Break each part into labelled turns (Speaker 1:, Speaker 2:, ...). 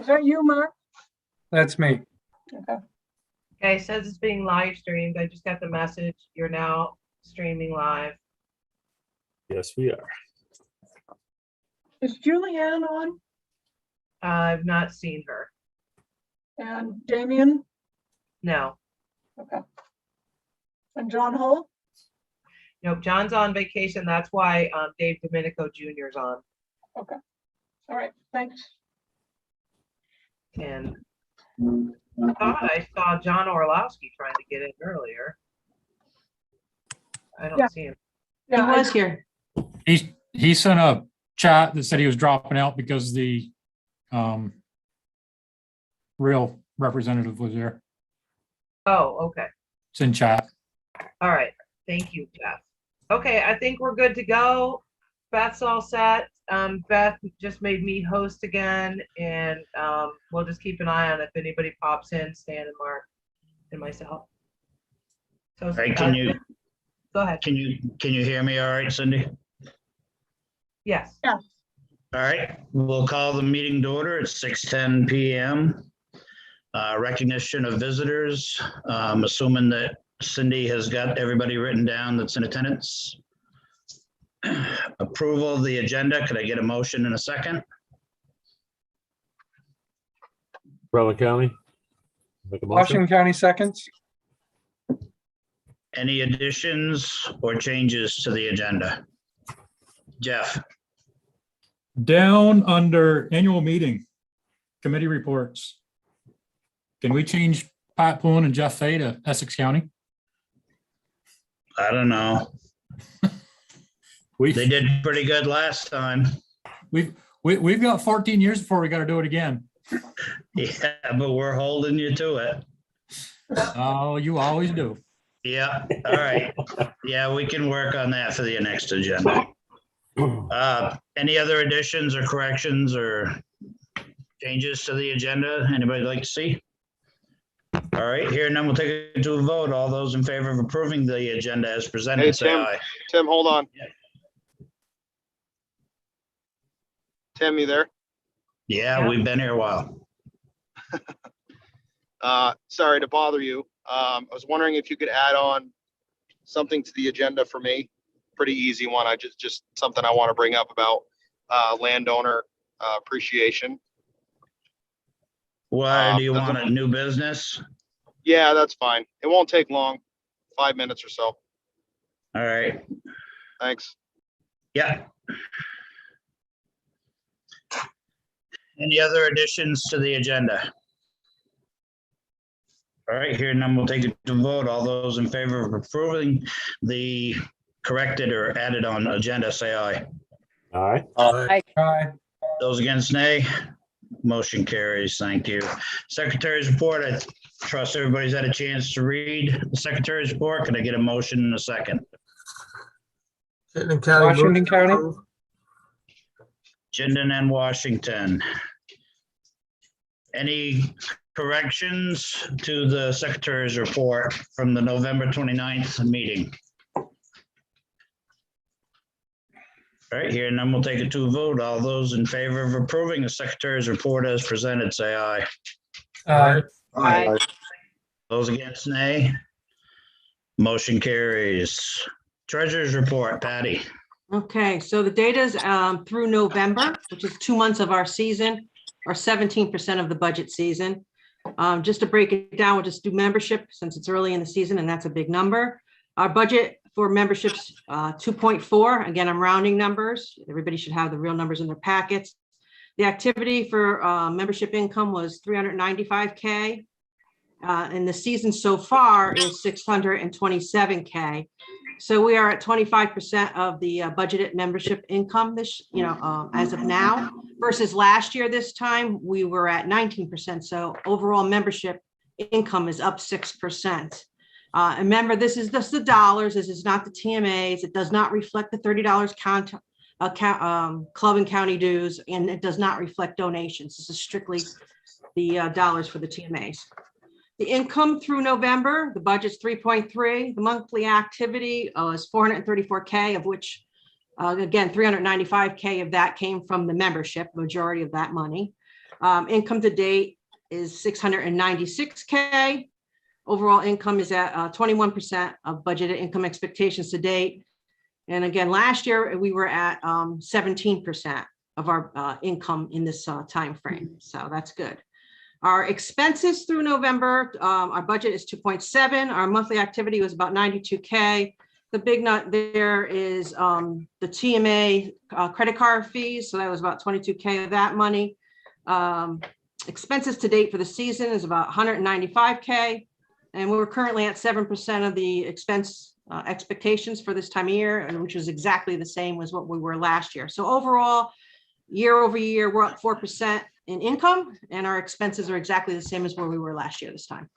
Speaker 1: Is that you, Mark?
Speaker 2: That's me.
Speaker 1: Okay.
Speaker 3: Okay, it says it's being live streamed. I just got the message. You're now streaming live.
Speaker 4: Yes, we are.
Speaker 1: Is Julianne on?
Speaker 3: I've not seen her.
Speaker 1: And Damien?
Speaker 3: No.
Speaker 1: Okay. And John Hull?
Speaker 3: Nope, John's on vacation. That's why Dave Domenico Jr. is on.
Speaker 1: Okay. All right, thanks.
Speaker 3: And I thought I saw John Orlowski trying to get in earlier. I don't
Speaker 1: Yeah.
Speaker 3: see him.
Speaker 1: Yeah,
Speaker 5: He was here.
Speaker 2: He sent a chat that said he was dropping out because the real representative was there.
Speaker 3: Oh, okay.
Speaker 2: It's in chat.
Speaker 3: All right. Thank you, Jeff. Okay, I think we're good to go. Beth's all set. Beth just made me host again, and we'll just keep an eye on if anybody pops in, Stan and Mark and myself. So,
Speaker 6: Hey,
Speaker 3: go ahead.
Speaker 6: can you hear me all right, Cindy?
Speaker 3: Yes.
Speaker 1: Yeah.
Speaker 6: All right, we'll call the meeting to order at 6:10 PM. Recognition of visitors. Assuming that Cindy has got everybody written down that's in attendance. Approval of the agenda. Could I get a motion in a second?
Speaker 4: Rutland County. Make a motion.
Speaker 2: Washington County seconds.
Speaker 6: Any additions or changes to the agenda? Jeff?
Speaker 2: Down under annual meeting, committee reports. Can we change Pat Poon and Jeff Fay to Essex County?
Speaker 6: I don't know. They did pretty good last time.
Speaker 2: We've got 14 years before we got to do it again.
Speaker 6: Yeah, but we're holding you to it.
Speaker 2: Oh, you always do.
Speaker 6: Yeah, all right. Yeah, we can work on that for the next agenda. Any other additions or corrections or changes to the agenda? Anybody like to see? All right, here none, we'll take it to a vote. All those in favor of approving the agenda as presented,
Speaker 7: Hey,
Speaker 6: say
Speaker 7: Tim.
Speaker 6: aye.
Speaker 7: Tim, hold on.
Speaker 6: Yeah.
Speaker 7: Tim, you there?
Speaker 6: Yeah, we've been here a while.
Speaker 7: Sorry to bother you. I was wondering if you could add on something to the agenda for me. Pretty easy one. I just something I want to bring up about landowner appreciation.
Speaker 6: Why do you want a new business?
Speaker 7: Yeah, that's fine. It won't take long, 5 minutes or so.
Speaker 6: All right,
Speaker 7: Thanks.
Speaker 6: yeah. Any other additions to the agenda? All right, here none, we'll take it to vote. All those in favor of approving the corrected or added on agenda, say aye.
Speaker 4: All right.
Speaker 2: Aye.
Speaker 6: Those against, nay. Motion carries. Thank you. Secretary's report. I trust everybody's had a chance to read the secretary's report. Can I get a motion in a second?
Speaker 2: Washington County.
Speaker 6: Chittenden and Washington. Any corrections to the secretary's report from the November 29th meeting? All right, here none, we'll take it to a vote. All those in favor of approving the secretary's report as presented, say aye.
Speaker 2: Aye.
Speaker 6: Those against, nay. Motion carries. Treasurer's report, Patty.
Speaker 5: Okay, so the data's through November, which is 2 months of our season, or 17% of the budget season. Just to break it down, we'll just do membership since it's early in the season and that's a big number. Our budget for memberships, 2.4. Again, I'm rounding numbers. Everybody should have the real numbers in their packets. The activity for membership income was 395K. And the season so far is 627K. So we are at 25% of the budgeted membership income this, as of now, versus last year this time, we were at 19%. So overall membership income is up 6%. And remember, this is just the dollars. This is not the TMAs. It does not reflect the $30 club and county dues, and it does not reflect donations. This is strictly the dollars for the TMAs. The income through November, the budget's 3.3. The monthly activity is 434K, of which, again, 395K of that came from the membership, majority of that money. Income to date is 696K. Overall income is at 21% of budgeted income expectations to date. And again, last year we were at 17% of our income in this time frame. So that's good. Our expenses through November, our budget is 2.7. Our monthly activity was about 92K. The big nut there is the TMA credit card fees. So that was about 22K of that money. Expenses to date for the season is about 195K. And we're currently at 7% of the expense expectations for this time of year, and which is exactly the same as what we were last year. So overall, year over year, we're up 4% in income, and our expenses are exactly the same as where we were last year this time.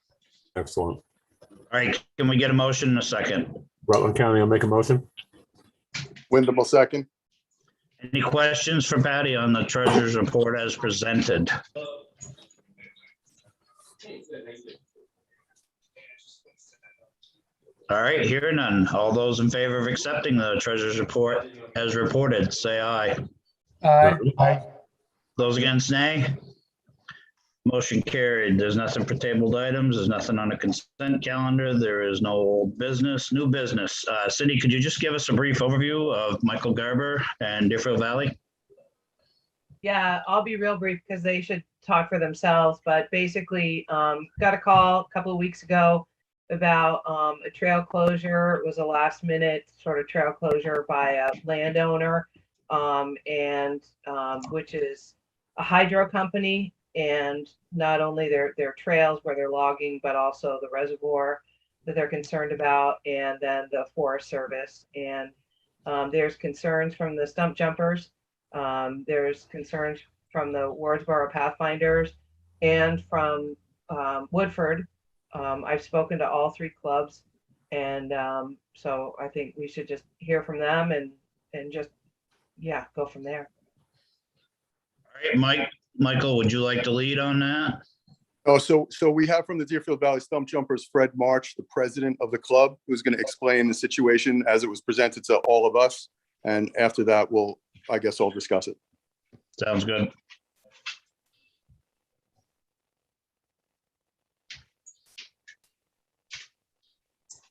Speaker 4: Excellent.
Speaker 6: All right, can we get a motion in a second?
Speaker 4: Rutland County, I'll make a motion.
Speaker 7: Wyndham will second.
Speaker 6: Any questions for Patty on the treasurer's report as presented? All right, hearing none. All those in favor of accepting the treasurer's report as reported, say aye.
Speaker 4: Aye.
Speaker 6: Those against, nay. Motion carried. There's nothing for tabled items. There's nothing on the consent calendar. There is no old business, new business. Cindy, could you just give us a brief overview of Michael Garber and Deerfield Valley?
Speaker 3: Yeah, I'll be real brief because they should talk for themselves. But basically, got a call a couple of weeks ago about a trail closure. It was a last minute sort of trail closure by a landowner, which is a hydro company. And not only their trails where they're logging, but also the reservoir that they're concerned about, and then the Forest Service. And there's concerns from the stump jumpers. There's concerns from the Wardsboro Pathfinders and from Woodford. I've spoken to all three clubs, and so I think we should just hear from them and just, yeah, go from there.
Speaker 6: All right, Michael, would you like to lead on that?
Speaker 8: Oh, so we have from the Deerfield Valley Stump Jumpers, Fred March, the president of the club, who's going to explain the situation as it was presented to all of us. And after that, I guess I'll discuss it.
Speaker 6: Sounds good.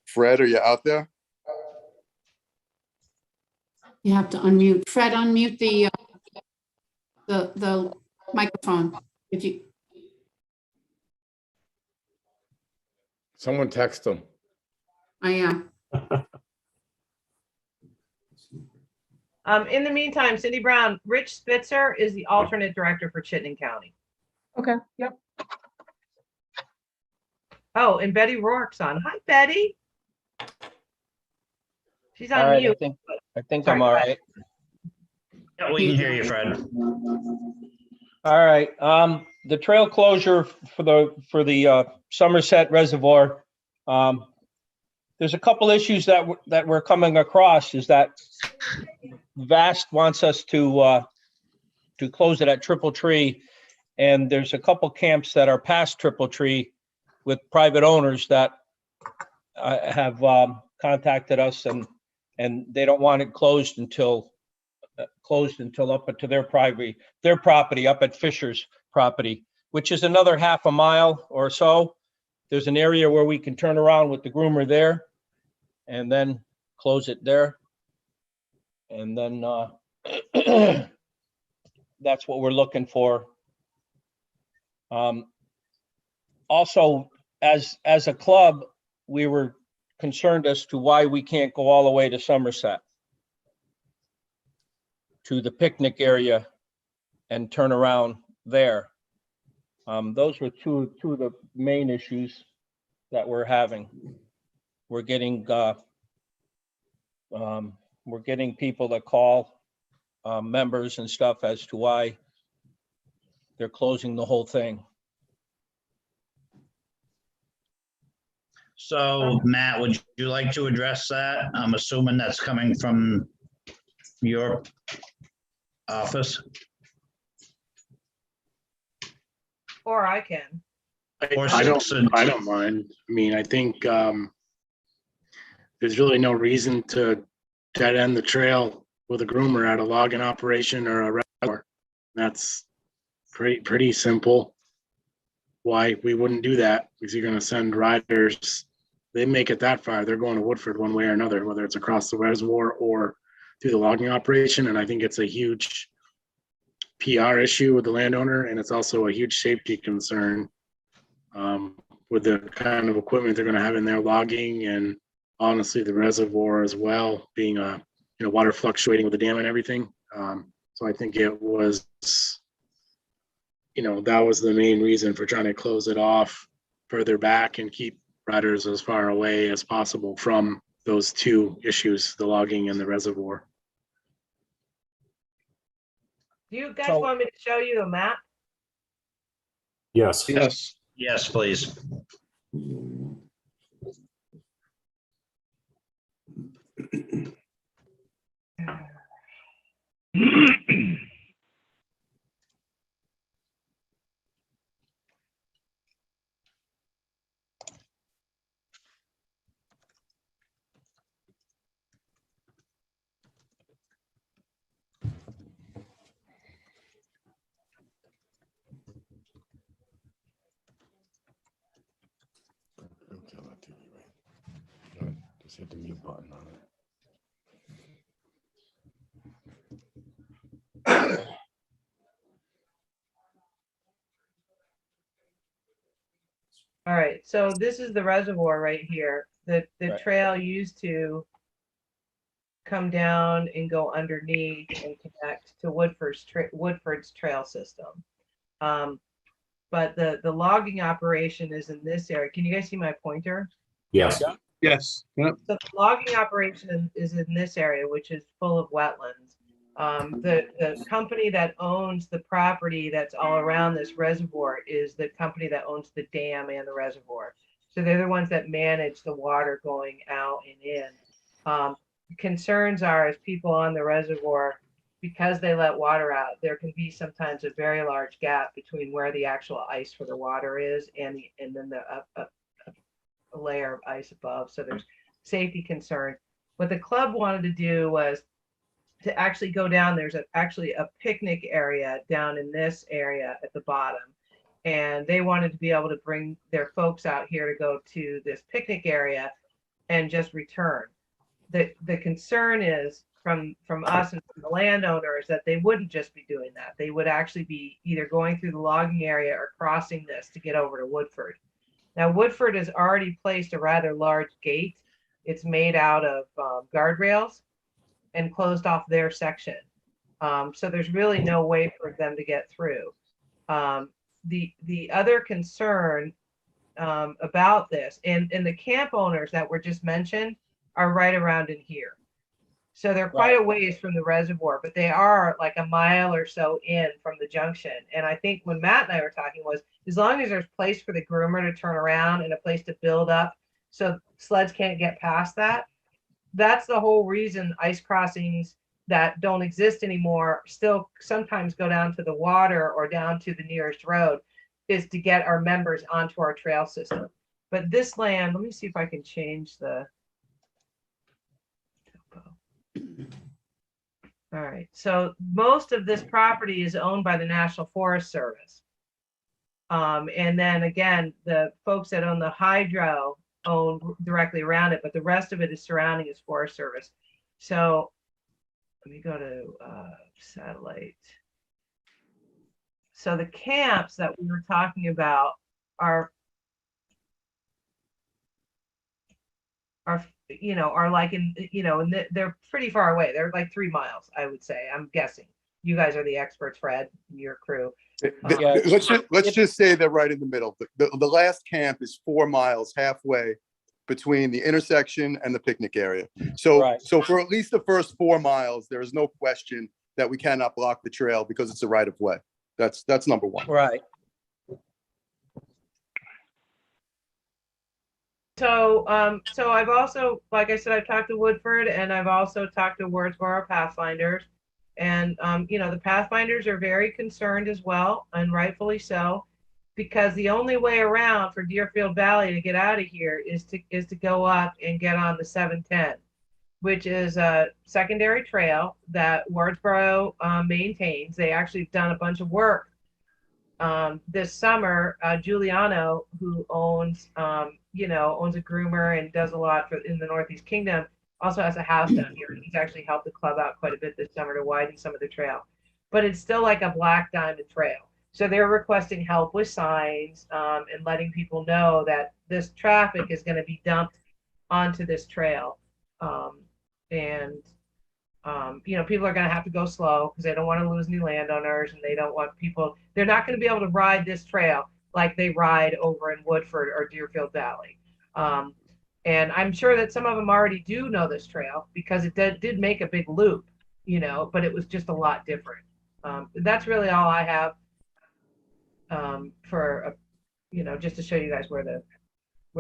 Speaker 8: Fred, are you out there?
Speaker 9: You have to unmute. Fred, unmute the microphone. If you.
Speaker 10: Someone text him.
Speaker 9: I am.
Speaker 3: In the meantime, Cindy Brown, Rich Spitzer is the alternate director for Chittenden County.
Speaker 1: Okay, yep.
Speaker 3: Oh, and Betty Rourke's on. Hi, Betty. She's on
Speaker 11: All right,
Speaker 3: mute.
Speaker 11: I think
Speaker 3: Sorry,
Speaker 11: I'm all
Speaker 3: go ahead.
Speaker 11: right.
Speaker 6: Yeah, we can hear you, Fred.
Speaker 11: All right. The trail closure for the Somerset Reservoir. There's a couple issues that we're coming across. Is that VAST wants us to close it at Triple Tree, and there's a couple camps that are past Triple Tree with private owners that have contacted us, and they don't want it closed until up to their property up at Fisher's property, which is another half a mile or so. There's an area where we can turn around with the groomer there and then close it there. And then that's what we're looking for. Also, as a club, we were concerned as to why we can't go all the way to Somerset, to the picnic area, and turn around there. Those were two of the main issues that we're having. We're getting people that call members and stuff as to why they're closing the whole thing.
Speaker 6: So Matt, would you like to address that? I'm assuming that's coming from your office.
Speaker 3: Or I can.
Speaker 6: Or
Speaker 10: I
Speaker 6: Simpson.
Speaker 10: don't mind. I mean, I think there's really no reason to dead end the trail with a groomer at a logging operation or a reservoir. That's pretty simple. Why we wouldn't do that, because you're gonna send riders, they make it that far, they're going to Woodford one way or another, whether it's across the reservoir or through the logging operation. And I think it's a huge PR issue with the landowner, and it's also a huge safety concern with the kind of equipment they're gonna have in their logging, and honestly, the reservoir as well, being water fluctuating with the dam and everything. So I think it was, that was the main reason for trying to close it off further back and keep riders as far away as possible from those two issues, the logging and the reservoir.
Speaker 3: Do you guys
Speaker 11: So-
Speaker 3: want me to show you a map?
Speaker 4: Yes.
Speaker 11: Yes.
Speaker 6: Yes, please.
Speaker 10: Just hit the mute button on it.
Speaker 3: All right, so this is the reservoir right here. The
Speaker 11: Right.
Speaker 3: trail used to come down and go underneath and connect to Woodford's trail system. But the logging operation is in this area. Can you guys see my pointer?
Speaker 4: Yes.
Speaker 11: Yes. Yep.
Speaker 3: So the logging operation is in this area, which is full of wetlands. The company that owns the property that's all around this reservoir is the company that owns the dam and the reservoir. So they're the ones that manage the water going out and in. Concerns are as people on the reservoir, because they let water out, there can be sometimes a very large gap between where the actual ice for the water is and then a layer of ice above. So there's safety concerns. What the club wanted to do was to actually go down. There's actually a picnic area down in this area at the bottom. And they wanted to be able to bring their folks out here to go to this picnic area and just return. The concern is from us and from the landowners that they wouldn't just be doing that. They would actually be either going through the logging area or crossing this to get over to Woodford. Now, Woodford has already placed a rather large gate. It's made out of guardrails and closed off their section. So there's really no way for them to get through. The other concern about this, and the camp owners that were just mentioned are right around in here. So they're quite a ways from the reservoir, but they are like a mile or so in from the junction. And I think when Matt and I were talking was, as long as there's place for the groomer to turn around and a place to build up so sleds can't get past that, that's the whole reason ice crossings that don't exist anymore still sometimes go down to the water or down to the nearest road, is to get our members onto our trail system. But this land, let me see if I can change the topo. All right, so most of this property is owned by the National Forest Service. And then again, the folks that own the hydro own directly around it, but the rest of it is surrounding is Forest Service. So let me go to satellite. So the camps that we were talking about are like in, and they're pretty far away. They're like 3 miles, I would say. I'm guessing. You guys are the experts, Fred, and your crew.
Speaker 11: Yeah.
Speaker 8: Let's just say they're right in the middle. The last camp is 4 miles halfway between the intersection and the picnic area. So,
Speaker 11: Right.
Speaker 8: so for at least the first 4 miles, there is no question that we cannot block the trail because it's a right of way. That's number one.
Speaker 11: Right.
Speaker 3: So, so I've also, like I said, I've talked to Woodford and I've also talked to Wordsboro Pathfinders. And, the Pathfinders are very concerned as well, and rightfully so, because the only way around for Deerfield Valley to get out of here is to go up and get on the 710, which is a secondary trail that Wordsboro maintains. They actually have done a bunch of work this summer, Giuliano, who owns, owns a groomer and does a lot in the Northeast Kingdom, also has a house down here. He's actually helped the club out quite a bit this summer to widen some of the trail, but it's still like a black diamond trail. So they're requesting help with signs and letting people know that this traffic is going to be dumped onto this trail. People are going to have to go slow because they don't want to lose new landowners, and they don't want people, they're not going to be able to ride this trail like they ride over in Woodford or Deerfield Valley. And I'm sure that some of them already do know this trail because it did make a big loop, but it was just a lot different. That's really all I have just to show you guys where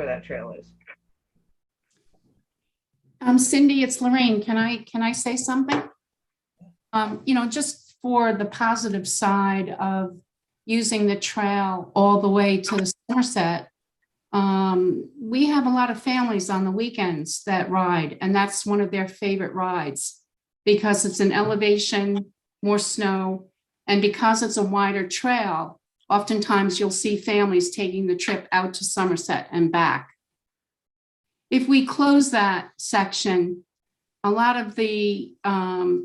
Speaker 3: that trail is.
Speaker 9: Cindy, it's Lorraine. Can I say something? Just for the positive side of using the trail all the way to the Somerset, we have a lot of families on the weekends that ride, and that's one of their favorite rides because it's an elevation, more snow, and because it's a wider trail, oftentimes you'll see families taking the trip out to Somerset and back. If we close that section, a lot of the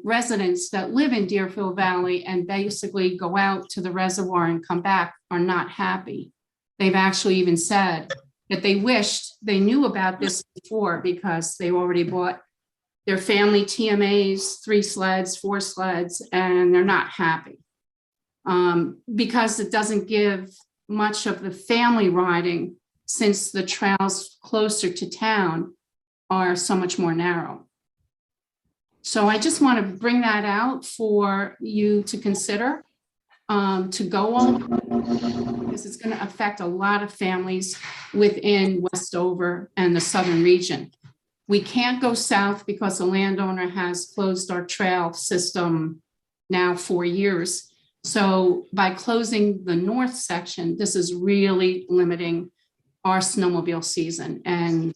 Speaker 9: residents that live in Deerfield Valley and basically go out to the reservoir and come back are not happy. They've actually even said that they wished they knew about this before because they already bought their family TMAs, 3 sleds, 4 sleds, and they're not happy. Because it doesn't give much of the family riding since the trails closer to town are so much more narrow. So I just want to bring that out for you to consider, to go on, because it's going to affect a lot of families within Westover and the southern region. We can't go south because the landowner has closed our trail system now 4 years. So by closing the north section, this is really limiting our snowmobile season. And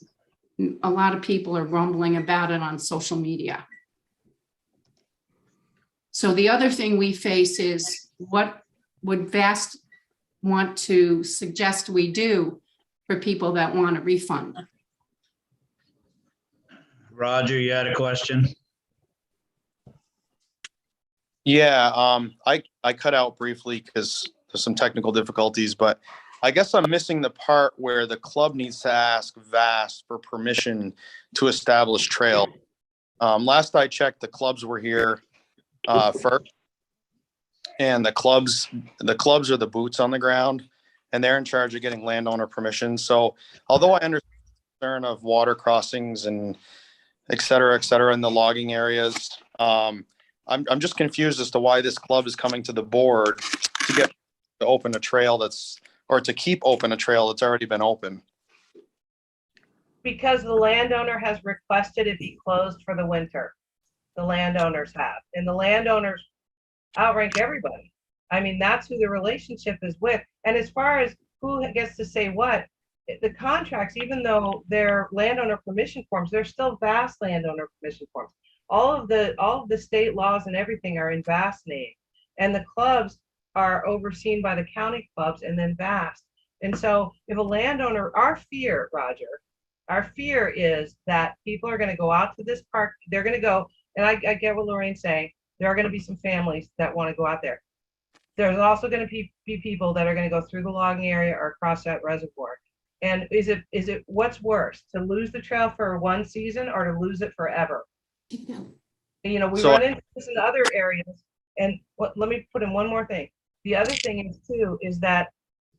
Speaker 9: a lot of people are grumbling about it on social media. So the other thing we face is, what would VAST want to suggest we do for people that want a refund?
Speaker 6: Roger, you had a question?
Speaker 7: Yeah, I cut out briefly because there's some technical difficulties, but I guess I'm missing the part where the club needs to ask VAST for permission to establish trail. Last I checked, the clubs were here first, and the clubs are the boots on the ground, and they're in charge of getting landowner permission. So although I understand the concern of water crossings and et cetera, in the logging areas, I'm just confused as to why this club is coming to the board to open a trail to keep open a trail that's already been open.
Speaker 3: Because the landowner has requested it be closed for the winter. The landowners have, and the landowners outrank everybody. I mean, that's who the relationship is with. And as far as who gets to say what, the contracts, even though they're landowner permission forms, they're still VAST landowner permission forms. All of the state laws and everything are in VAST name, and the clubs are overseen by the county clubs and then VAST. And so if a landowner, our fear, Roger, our fear is that people are going to go out to this park. They're going to go, and I get what Lorraine's saying. There are going to be some families that want to go out there. There's also going to be people that are going to go through the logging area or across that reservoir. And is it what's worse, to lose the trail for one season or to lose it forever? We run into this in other areas. And let me put in one more thing. The other thing is too, is that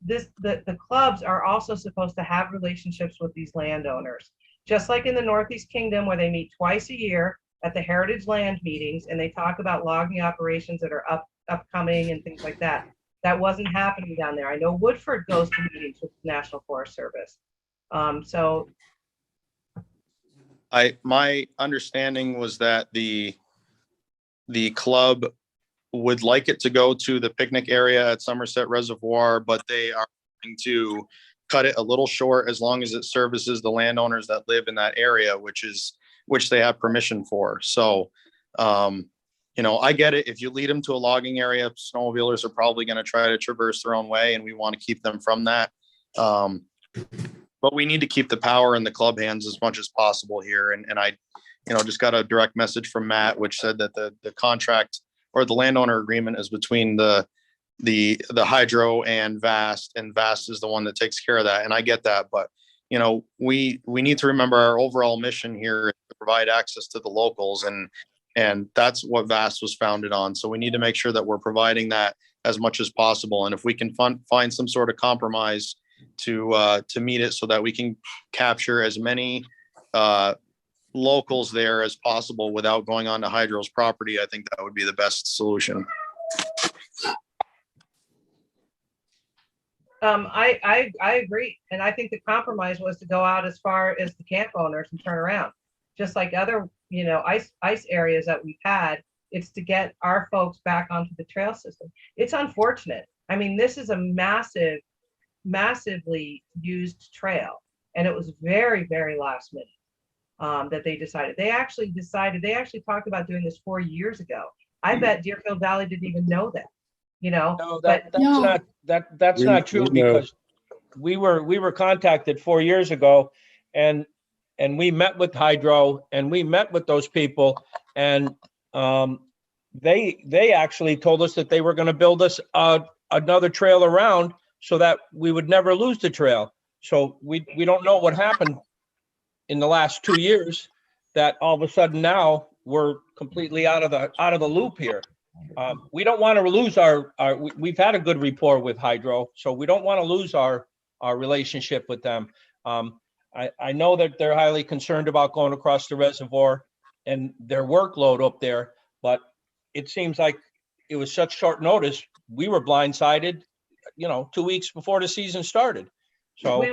Speaker 3: the clubs are also supposed to have relationships with these landowners, just like in the Northeast Kingdom, where they meet twice a year at the heritage land meetings, and they talk about logging operations that are upcoming and things like that. That wasn't happening down there. I know Woodford goes to meetings with the National Forest Service.
Speaker 7: My understanding was that the club would like it to go to the picnic area at Somerset Reservoir, but they are going to cut it a little short as long as it services the landowners that live in that area, which they have permission for. So I get it. If you lead them to a logging area, snowmobilers are probably going to try to traverse their own way, and we want to keep them from that. But we need to keep the power in the club hands as much as possible here. And I, just got a direct message from Matt, which said that the contract or the landowner agreement is between the hydro and VAST is the one that takes care of that. And I get that, but we need to remember our overall mission here is to provide access to the locals, and that's what VAST was founded on. So we need to make sure that we're providing that as much as possible. And if we can find some sort of compromise to meet it so that we can capture as many locals there as possible without going on to Hydro's property, I think that would be the best solution.
Speaker 3: I agree. And I think the compromise was to go out as far as the camp owners and turn around. Just like other, ice areas that we've had, it's to get our folks back onto the trail system. It's unfortunate. I mean, this is a massively used trail. And it was very, very last minute that they decided. They actually talked about doing this 4 years ago. I bet Deerfield Valley didn't even know that.
Speaker 11: No,
Speaker 3: but
Speaker 11: that's not true, because we were contacted 4 years ago, and we met with Hydro, and we met with those people, and they actually told us that they were going to build us another trail around so that we would never lose the trail. So we don't know what happened in the last 2 years that all of a sudden now we're completely out of the loop here. We don't want to lose we've had a good rapport with Hydro, so we don't want to lose our relationship with them. I know that they're highly concerned about going across the reservoir and their workload up there, but it seems like it was such short notice. We were blindsided, 2 weeks before the season started. So
Speaker 3: we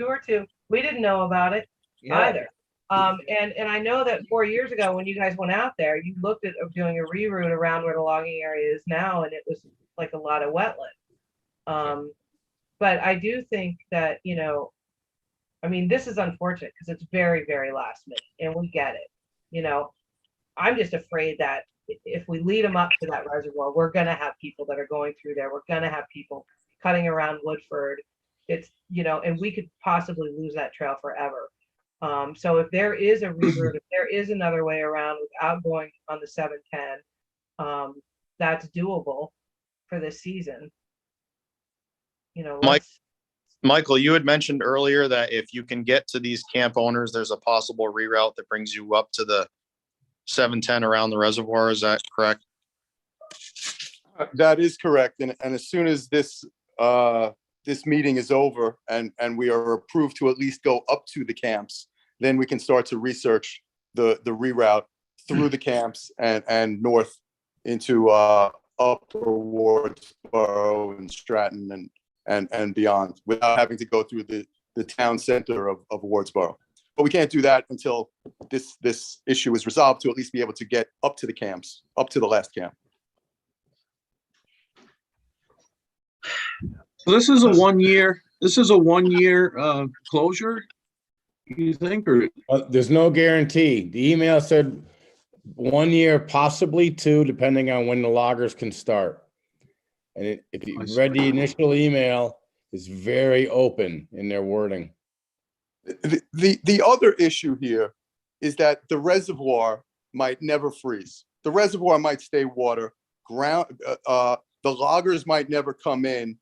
Speaker 3: were too. We didn't know about it either. And I know that 4 years ago, when you guys went out there, you looked at doing a reroute around where the logging area is now, and it was like a lot of wetland. But I do think that, this is unfortunate because it's very, very last minute, and we get it. I'm just afraid that if we lead them up to that reservoir, we're going to have people that are going through there. We're going to have people cutting around Woodford. It's, and we could possibly lose that trail forever. So if there is a reroute, if there is another way around without going on the 710, that's doable for this season.
Speaker 7: Michael, you had mentioned earlier that if you can get to these camp owners, there's a possible reroute that brings you up to the 710 around the reservoir. Is that correct?
Speaker 8: That is correct. And as soon as this meeting is over and we are approved to at least go up to the camps, then we can start to research the reroute through the camps and north into Upper Wardsboro and Stratton and beyond, without having to go through the town center of Wardsboro. But we can't do that until this issue is resolved, to at least be able to get up to the camps, up to the last camp.
Speaker 12: So this is a 1 year. This is a 1 year closure, you think, or
Speaker 4: There's no guarantee. The email said 1 year, possibly two, depending on when the loggers can start. And if you read the initial email, it's very open in their wording.
Speaker 8: The other issue here is that the reservoir might never freeze. The reservoir might stay water. The loggers might never come in.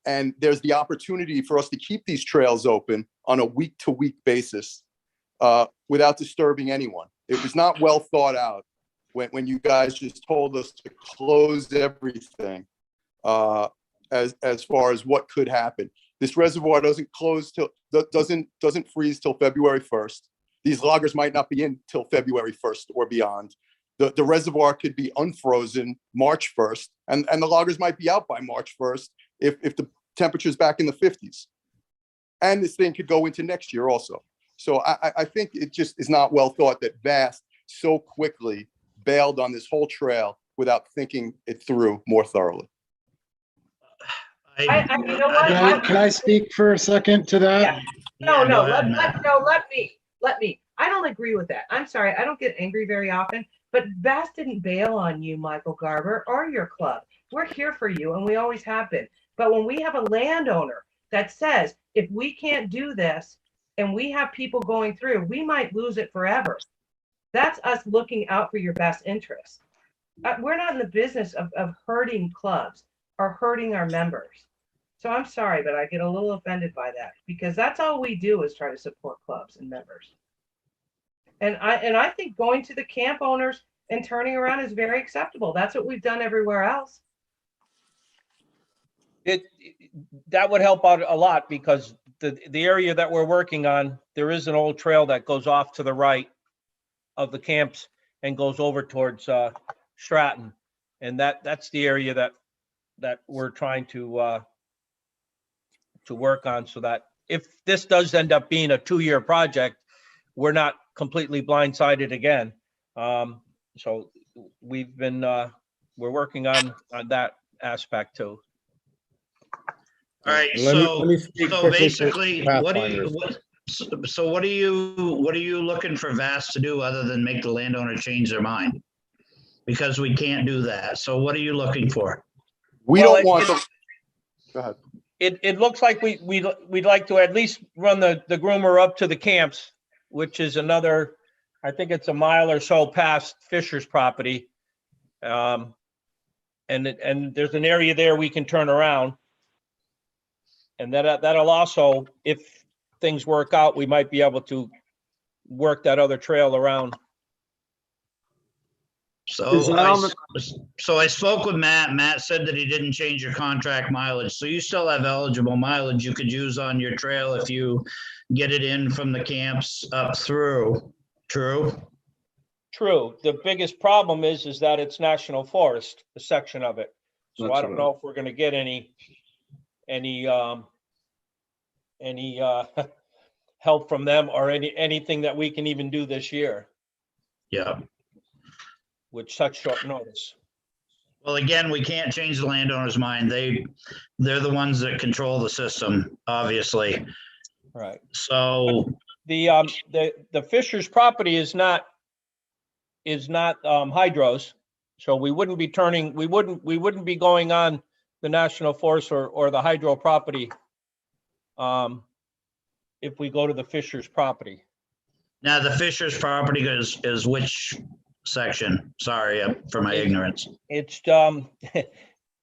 Speaker 8: And there's the opportunity for us to keep these trails open on a week-to-week basis without disturbing anyone. It was not well thought out when you guys just told us to close everything as far as what could happen. This reservoir doesn't freeze till February 1st. These loggers might not be in till February 1st or beyond. The reservoir could be unfrozen March 1st, and the loggers might be out by March 1st if the temperature's back in the 50s. And this thing could go into next year also. So I think it just is not well thought that VAST so quickly bailed on this whole trail without thinking it through more thoroughly.
Speaker 3: You know what?
Speaker 12: can I speak for a second to that?
Speaker 3: Yeah. Let me. I don't agree with that. I'm sorry. I don't get angry very often, But VAST didn't bail on you, Michael Garber, or your club. We're here for you, and we always have been. But when we have a landowner that says, if we can't do this, and we have people going through, we might lose it forever. That's us looking out for your best interests. We're not in the business of hurting clubs or hurting our members. So I'm sorry, but I get a little offended by that, because that's all we do is try to support clubs and members. And I think going to the camp owners and turning around is very acceptable. That's what we've done everywhere else.
Speaker 11: That would help out a lot, because the area that we're working on, there is an old trail that goes off to the right of the camps and goes over towards Stratton. And that's the area that we're trying to work on, so that if this does end up being a 2-year project, we're not completely blindsided again. So we've been, we're working on that aspect too.
Speaker 6: All right,
Speaker 4: Let me
Speaker 6: so
Speaker 4: speak quickly to
Speaker 6: basically, what are
Speaker 4: Pathfinders.
Speaker 6: you looking for VAST to do other than make the landowner change their mind? Because we can't do that. So what are you looking for?
Speaker 8: We
Speaker 11: Well,
Speaker 8: don't want them. Go ahead.
Speaker 11: It looks like we'd like to at least run the groomer up to the camps, which is another, I think it's a mile or so past Fisher's property. And there's an area there we can turn around. And that'll also, if things work out, we might be able to work that other trail around.
Speaker 12: Is that on
Speaker 6: So I spoke with Matt. Matt said that he didn't change your contract mileage. So you still have eligible mileage you could use on your trail if you get it in from the camps up through. True?
Speaker 11: True. The biggest problem is that it's national forest, a section of it. So I don't know if we're gonna get any help from them, or anything that we can even do this year
Speaker 6: Yeah.
Speaker 11: with such short notice.
Speaker 6: Well, again, we can't change the landowner's mind. They're the ones that control the system, obviously.
Speaker 11: Right.
Speaker 6: So
Speaker 11: The Fisher's property is not hydros. So we wouldn't be going on the national forest or the hydro property if we go to the Fisher's property.
Speaker 6: now the Fisher's property is which section? Sorry for my ignorance.
Speaker 11: It's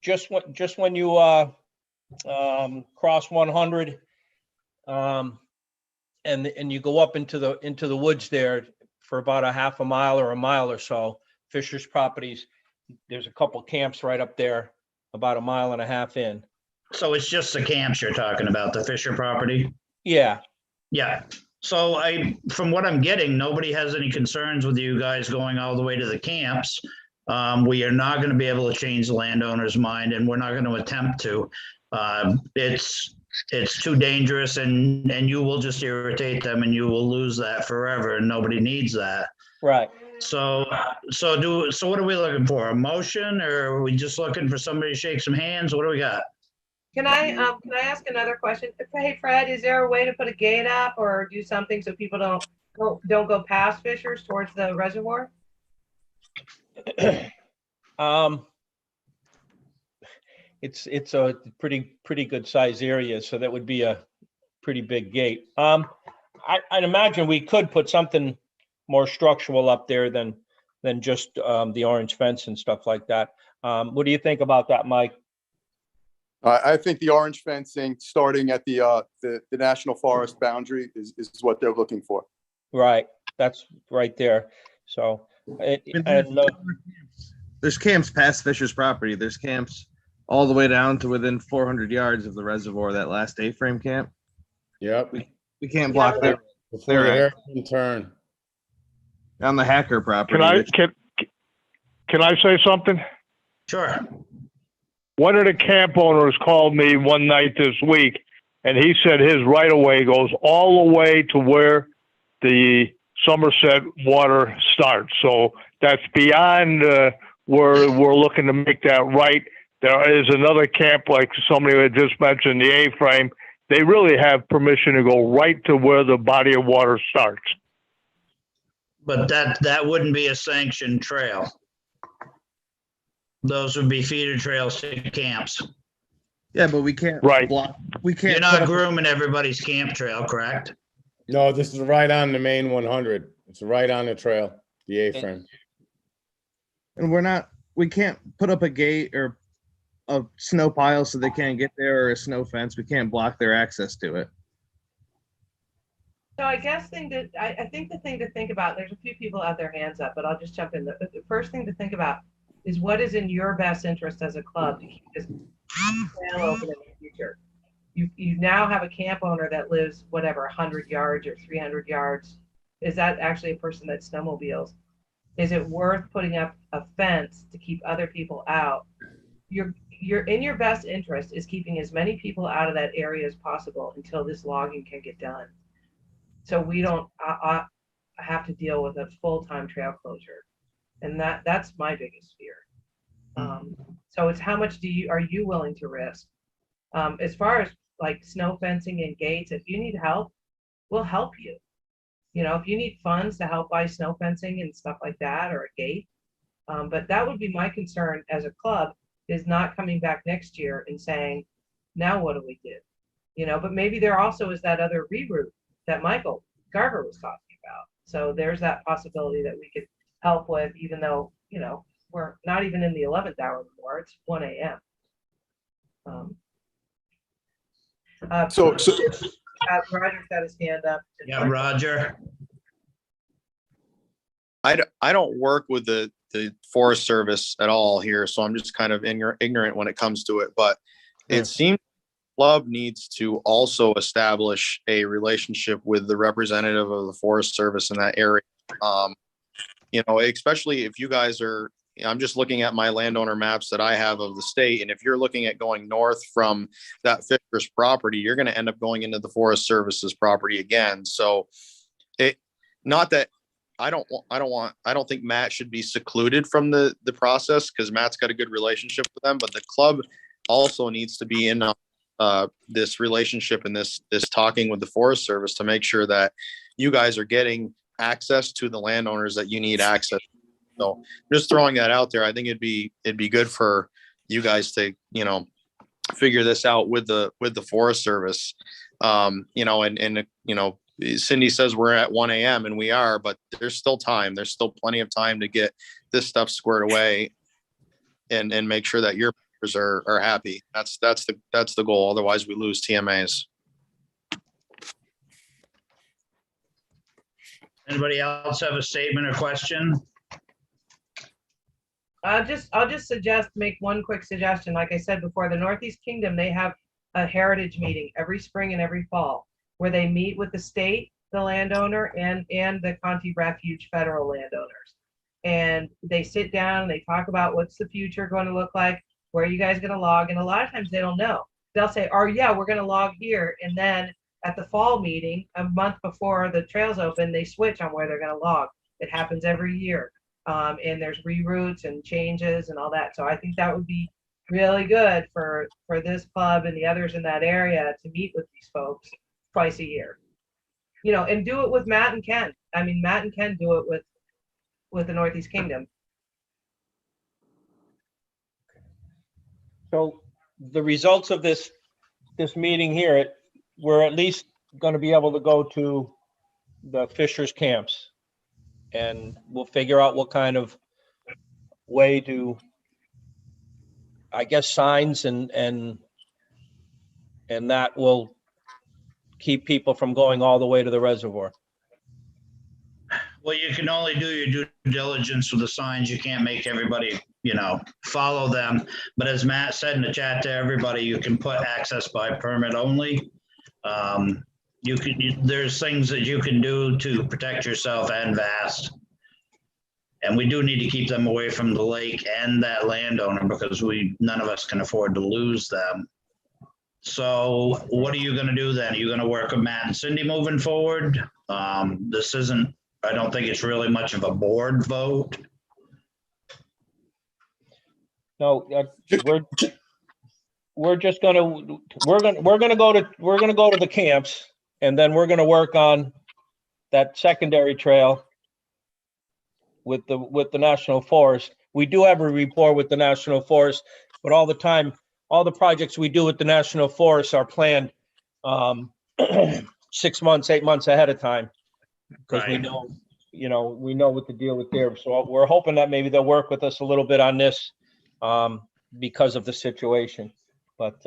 Speaker 11: just when you cross 100 and you go up into the woods there for about a half a mile or a mile or so. Fisher's properties, there's a couple camps right up there, about a mile and a half in.
Speaker 6: So it's just the camps you're talking about, the Fisher property?
Speaker 11: Yeah.
Speaker 6: Yeah. So from what I'm getting, nobody has any concerns with you guys going all the way to the camps. We are not going to be able to change the landowner's mind, and we're not going to attempt to. It's too dangerous, and you will just irritate them, and you will lose that forever, and nobody needs that.
Speaker 11: Right.
Speaker 6: So what are we looking for? A motion, or are we just looking for somebody to shake some hands? What do we got?
Speaker 3: Can I ask another question? Hey, Fred, is there a way to put a gate up or do something so people don't go past Fishers towards the reservoir?
Speaker 11: It's a pretty good size area, so that would be a pretty big gate. I'd imagine we could put something more structural up there than just the orange fence and stuff like that. What do you think about that, Mike?
Speaker 8: I think the orange fencing starting at the national forest boundary is what they're looking for.
Speaker 11: Right, that's right there. So,
Speaker 12: there's camps past Fisher's property. There's camps all the way down to within 400 yards of the reservoir, that last A-frame camp.
Speaker 4: Yep.
Speaker 12: We can't block that.
Speaker 4: Before the hairpin turn.
Speaker 12: On the Hacker property.
Speaker 13: Can I say something?
Speaker 6: Sure.
Speaker 13: One of the camp owners called me one night this week, and he said his right-of-way goes all the way to where the Somerset water starts. So that's beyond where we're looking to make that right. There is another camp, like somebody had just mentioned, the A-frame. They really have permission to go right to where the body of water starts.
Speaker 6: But that wouldn't be a sanctioned trail. Those would be feeder trails to camps.
Speaker 12: Yeah, but we can't
Speaker 13: Right.
Speaker 12: block, we can't.
Speaker 6: You're
Speaker 12: put
Speaker 6: not
Speaker 12: up-
Speaker 6: grooming everybody's camp trail, correct?
Speaker 4: No, this is right on the main 100. It's right on the trail, the A-frame.
Speaker 12: And we can't put up a gate or a snow pile so they can't get there, or a snow fence. We can't block their access to it.
Speaker 3: So I guess I think the thing to think about, there's a few people out their hands up, but I'll just jump in. The first thing to think about is what is in your best interest as a club to keep this trail open in the future. You now have a camp owner that lives whatever 100 yards or 300 yards. Is that actually a person that snowmobiles? Is it worth putting up a fence to keep other people out? You're in your best interest is keeping as many people out of that area as possible until this logging can get done. So we don't have to deal with a full-time trail closure. And that's my biggest fear. So it's how much are you willing to risk? As far as like snow fencing and gates, if you need help, we'll help you. You know, if you need funds to help buy snow fencing and stuff like that, or a gate. But that would be my concern as a club, is not coming back next year and saying, now what do we do? You know, but maybe there also is that other reroute that Michael Garver was talking about. So there's that possibility that we could help with, even though, you know, we're not even in the 11th hour anymore, it's 1 a.m.
Speaker 8: So
Speaker 3: Roger's got his hand up.
Speaker 6: Yeah, Roger.
Speaker 7: I don't work with the Forest Service at all here, so I'm just kind of ignorant when it comes to it. But it seems the club needs to also establish a relationship with the representative of the Forest Service in that area. You know, especially if you guys are, I'm just looking at my landowner maps that I have of the state, and if you're looking at going north from that Fisher's property, you're going to end up going into the Forest Service's property again. So not that I don't think Matt should be secluded from the process, because Matt's got a good relationship with them, but the club also needs to be in this relationship and this talking with the Forest Service to make sure that you guys are getting access to the landowners that you need access. So just throwing that out there, I think it'd be good for you guys to, you know, figure this out with the Forest Service. You know, and you know, Cindy says we're at 1 a.m. and we are, but there's still time. There's still plenty of time to get this stuff squared away and make sure that your members are happy. That's the goal. Otherwise we lose TMAs.
Speaker 6: Anybody else have a statement or question?
Speaker 3: I'll just make one quick suggestion. Like I said before, the Northeast Kingdom, they have a heritage meeting every spring and every fall where they meet with the state, the landowner, and the Conti Refuge federal landowners. And they sit down and they talk about what's the future going to look like, where are you guys going to log? And a lot of times they don't know. They'll say, oh yeah, we're going to log here. And then at the fall meeting, a month before the trails open, they switch on where they're going to log. It happens every year. And there's reroutes and changes and all that. So I think that would be really good for this club and the others in that area to meet with these folks twice a year. You know, and do it with Matt and Ken. I mean, Matt and Ken do it with the Northeast Kingdom.
Speaker 11: So the results of this meeting here, we're at least going to be able to go to the Fishers camps, and we'll figure out what kind of way to, I guess, signs and that will keep people from going all the way to the reservoir.
Speaker 6: Well, you can only do your due diligence with the signs. You can't make everybody, you know, follow them. But as Matt said in the chat to everybody, you can put access by permit only. There's things that you can do to protect yourself and VAST. And we do need to keep them away from the lake and that landowner, because none of us can afford to lose them. So what are you going to do then? Are you going to work with Matt and Cindy moving forward? This isn't, I don't think it's really much of a board vote.
Speaker 11: No, we're just gonna go to the camps, and then we're gonna work on that secondary trail. with the National Forest. We do have a rapport with the National Forest, but all the time, all the projects we do with the National Forest are planned 6 months, 8 months ahead of time. Because we
Speaker 6: Right.
Speaker 11: know, we know what the deal with there. So we're hoping that maybe they'll work with us a little bit on this because of the situation. But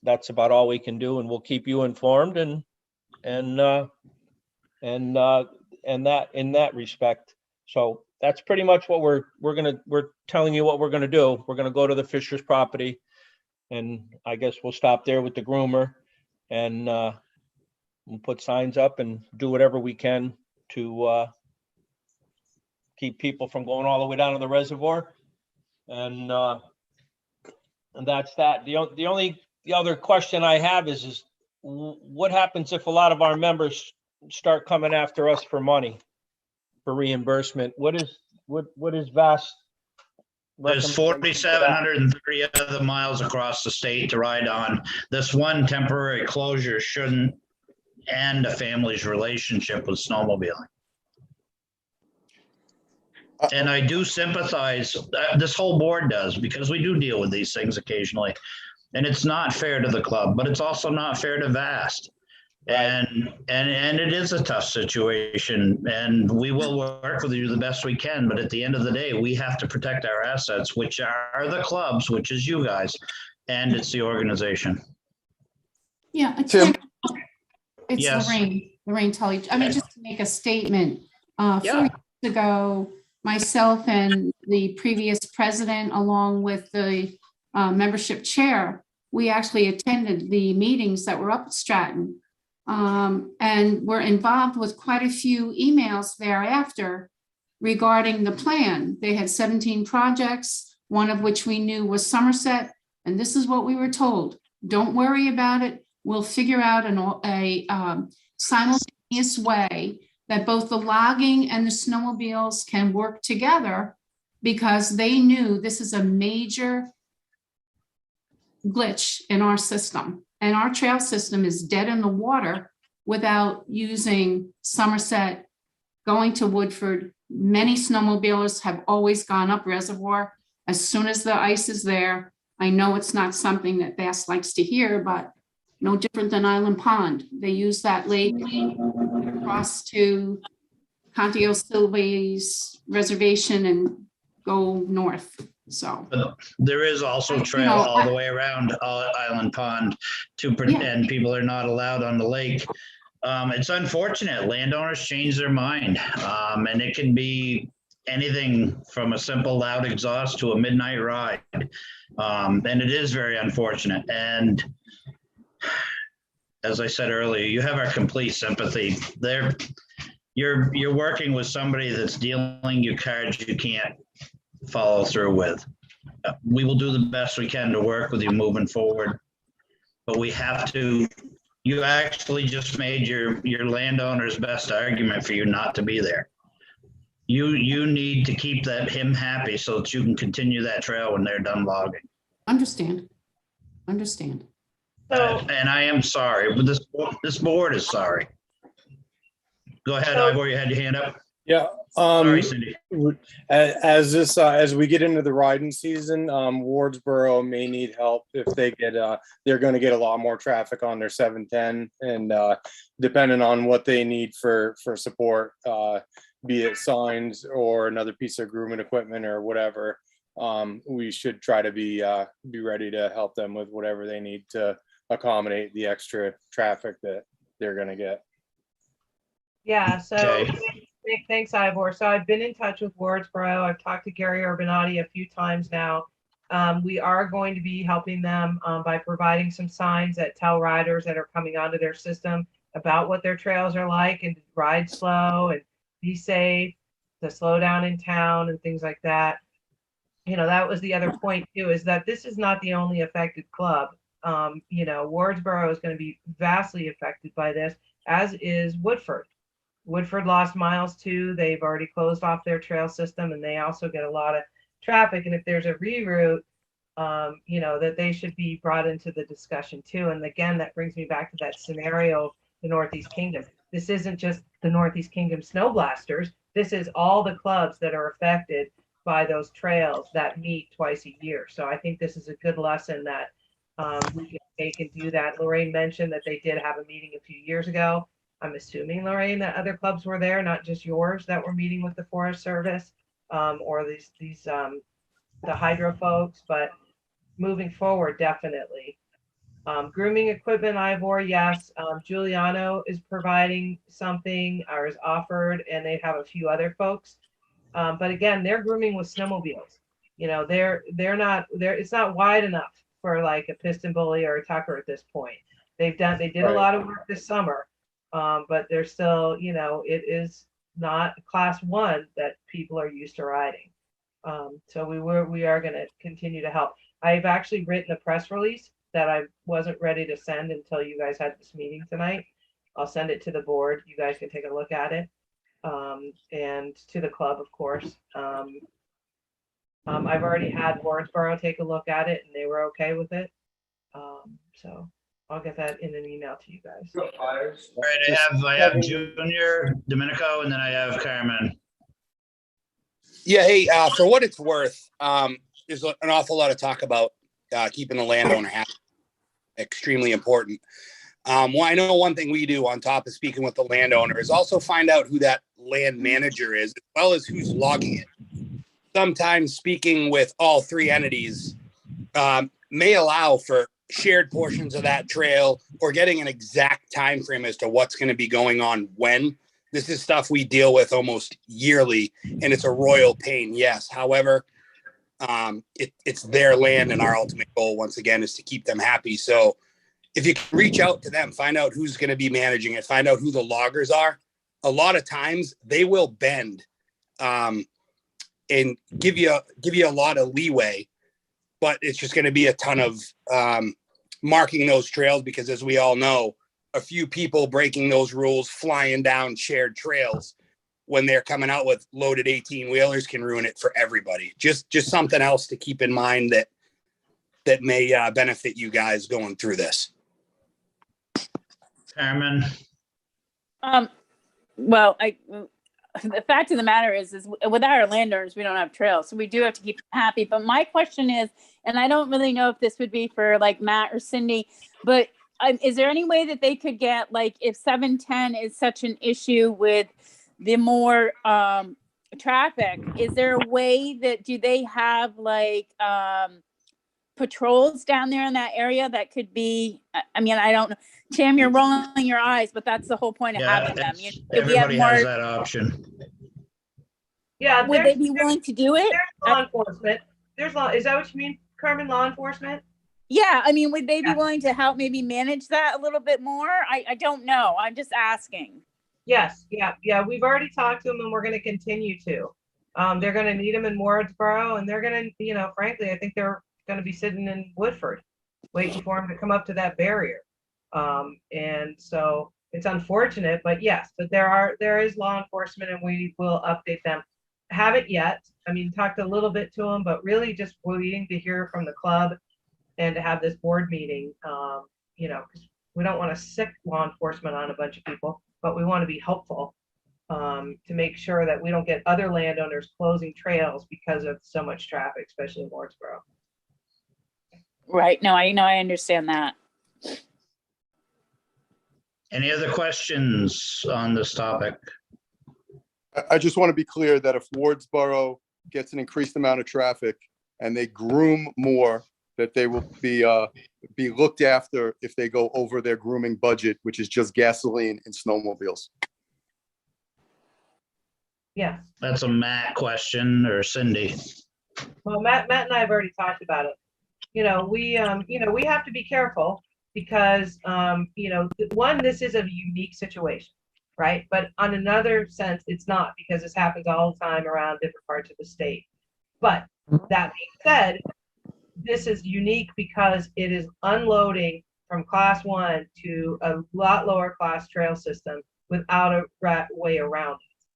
Speaker 11: that's about all we can do, and we'll keep you informed and that in that respect. So that's pretty much what we're telling you what we're gonna do. We're gonna go to the Fisher's property, and I guess we'll stop there with the groomer, and we'll put signs up and do whatever we can to keep people from going all the way down to the reservoir. And that's that. The other question I have is what happens if a lot of our members start coming after us for money, for reimbursement? What is VAST?
Speaker 6: There's 4,730 other miles across the state to ride on. This one temporary closure shouldn't end a family's relationship with snowmobiling. And I do sympathize, this whole board does, because we do deal with these things occasionally. And it's not fair to the club, but it's also not fair to VAST. And it is a tough situation, and we will work with you the best we can. But at the end of the day, we have to protect our assets, which are the clubs, which is you guys, and it's the organization.
Speaker 9: Yeah, it's
Speaker 8: Tim?
Speaker 9: it's
Speaker 6: Yes.
Speaker 9: Lorraine Tully. I mean, just to make a statement, 4 years ago, myself and the previous president, along with the membership chair, we actually attended the meetings that were up at Stratton. And were involved with quite a few emails thereafter regarding the plan. They had 17 projects, one of which we knew was Somerset. And this is what we were told: don't worry about it. We'll figure out a simultaneous way that both the logging and the snowmobiles can work together, because they knew this is a major glitch in our system. And our trail system is dead in the water without using Somerset, going to Woodford. Many snowmobilers have always gone up Reservoir as soon as the ice is there. I know it's not something that VAST likes to hear, but no different than Island Pond. They use that lake across to Conteo Silva's reservation and go north. So
Speaker 6: there is also trail all the way around Island Pond to pretend people are not allowed on the lake. It's unfortunate. Landowners change their mind, and it can be anything from a simple loud exhaust to a midnight ride. And it is very unfortunate. And as I said earlier, you have our complete sympathy. You're working with somebody that's dealing you cards you can't follow through with. We will do the best we can to work with you moving forward, but we have to. You actually just made your landowner's best argument for you not to be there. You need to keep him happy so that you can continue that trail when they're done logging.
Speaker 9: Understand.
Speaker 3: So,
Speaker 6: and I am sorry, but this board is sorry. Go ahead, Ivor, you had your hand up.
Speaker 14: Yeah.
Speaker 6: Sorry, Cindy.
Speaker 14: As we get into the riding season, Wardsboro may need help if they get, they're going to get a lot more traffic on their 710, and depending on what they need for support, be it signs or another piece of grooming equipment or whatever, we should try to be ready to help them with whatever they need to accommodate the extra traffic that they're going to get.
Speaker 3: yeah, so thanks, Ivor. So I've been in touch with Wardsboro. I've talked to Gary Urbanati a few times now. We are going to be helping them by providing some signs that tell riders that are coming onto their system about what their trails are like, and to ride slow and be safe, to slow down in town and things like that. That was the other point too, is that this is not the only affected club. Wardsboro is going to be vastly affected by this, as is Woodford. Woodford lost miles too. They've already closed off their trail system, and they also get a lot of traffic. And if there's a reroute, that they should be brought into the discussion too. And again, that brings me back to that scenario of the Northeast Kingdom. This isn't just the Northeast Kingdom snow blasters. this is all the clubs that are affected by those trails that meet twice a year. So I think this is a good lesson that we can take and do that. Lorraine mentioned that they did have a meeting a few years ago. I'm assuming, Lorraine, that other clubs were there, not just yours, that were meeting with the Forest Service or the hydro folks, but moving forward, definitely. Grooming equipment, Ivor, yes. Giuliano is providing something or is offered, and they have a few other folks. But again, they're grooming with snowmobiles. You know, it's not wide enough for like a piston bully or a tucker at this point. They did a lot of work this summer, but they're still, you know, it is not class 1 that people are used to riding. So we are going to continue to help. I've actually written a press release that I wasn't ready to send until you guys had this meeting tonight. I'll send it to the board. You guys can take a look at it. And to the club, of course. I've already had Wardsboro take a look at it and they were okay with it. So I'll get that in an email to you guys.
Speaker 6: All right, I have Junior, Domenico, and then I have Carmen.
Speaker 15: Yeah, hey, for what it's worth, there's an awful lot of talk about keeping the landowner happy. Extremely important. Well, I know one thing we do on top of speaking with the landowner is also find out who that land manager is, as well as who's logging it. Sometimes speaking with all 3 entities may allow for shared portions of that trail or getting an exact time frame as to what's going to be going on when. This is stuff we deal with almost yearly, and it's a royal pain, yes. However, it's their land, and our ultimate goal, once again, is to keep them happy. So if you can reach out to them, find out who's going to be managing it, find out who the loggers are. A lot of times they will bend and give you a lot of leeway, but it's just going to be a ton of marking those trails, because as we all know, a few people breaking those rules, flying down shared trails when they're coming out with loaded 18 wheelers can ruin it for everybody. Just something else to keep in mind that may benefit you guys going through this.
Speaker 6: Carmen.
Speaker 16: Well, the fact of the matter is without our landowners, we don't have trails. So we do have to keep them happy. But my question is, and I don't really know if this would be for like Matt or Cindy, but is there any way that they could get, like, if 710 is such an issue with the more traffic, is there a way that, do they have like patrols down there in that area that could be, I mean, I don't know. Tim, you're rolling your eyes, but that's the whole point of having them.
Speaker 6: Everybody has that option.
Speaker 3: Yeah.
Speaker 16: Would they be willing to do it?
Speaker 3: There's law enforcement. Is that what you mean, Carmen, law enforcement?
Speaker 16: Yeah, I mean, would they be willing to help maybe manage that a little bit more? I don't know. I'm just asking.
Speaker 3: Yes, yeah. We've already talked to them, and we're going to continue to. They're going to need them in Wardsboro, and they're going to, frankly, I think they're going to be sitting in Woodford, waiting for them to come up to that barrier. And so it's unfortunate, but yes, but there is law enforcement, and we will update them. Haven't yet. I mean, talked a little bit to them, but really just waiting to hear from the club and to have this board meeting, because we don't want to sick law enforcement on a bunch of people, but we want to be helpful to make sure that we don't get other landowners closing trails because of so much traffic, especially in Wardsboro.
Speaker 16: Right. No, I understand that.
Speaker 6: Any other questions on this topic?
Speaker 8: I just want to be clear that if Wardsboro gets an increased amount of traffic and they groom more, that they will be looked after if they go over their grooming budget, which is just gasoline and snowmobiles.
Speaker 3: Yes.
Speaker 6: That's a Matt question, or Cindy.
Speaker 3: Well, Matt and I have already talked about it. We have to be careful because, one, this is a unique situation, right? But on another sense, it's not, because this happens all the time around different parts of the state. But that being said, this is unique because it is unloading from class 1 to a lot lower class trail system without a way around it.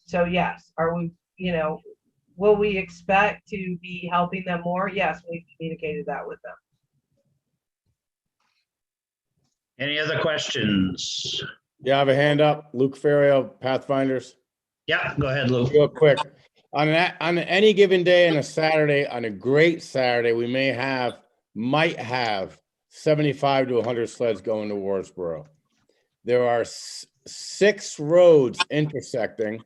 Speaker 3: So yes, will we expect to be helping them more? Yes, we've communicated that with them.
Speaker 6: Any other questions?
Speaker 4: Yeah, I have a hand up. Luke Ferrio, Pathfinders.
Speaker 6: Yeah, go ahead, Lou.
Speaker 4: Real quick. On any given day and a Saturday, on a great Saturday, we might have 75 to 100 sleds going to Wardsboro. There are 6 roads intersecting.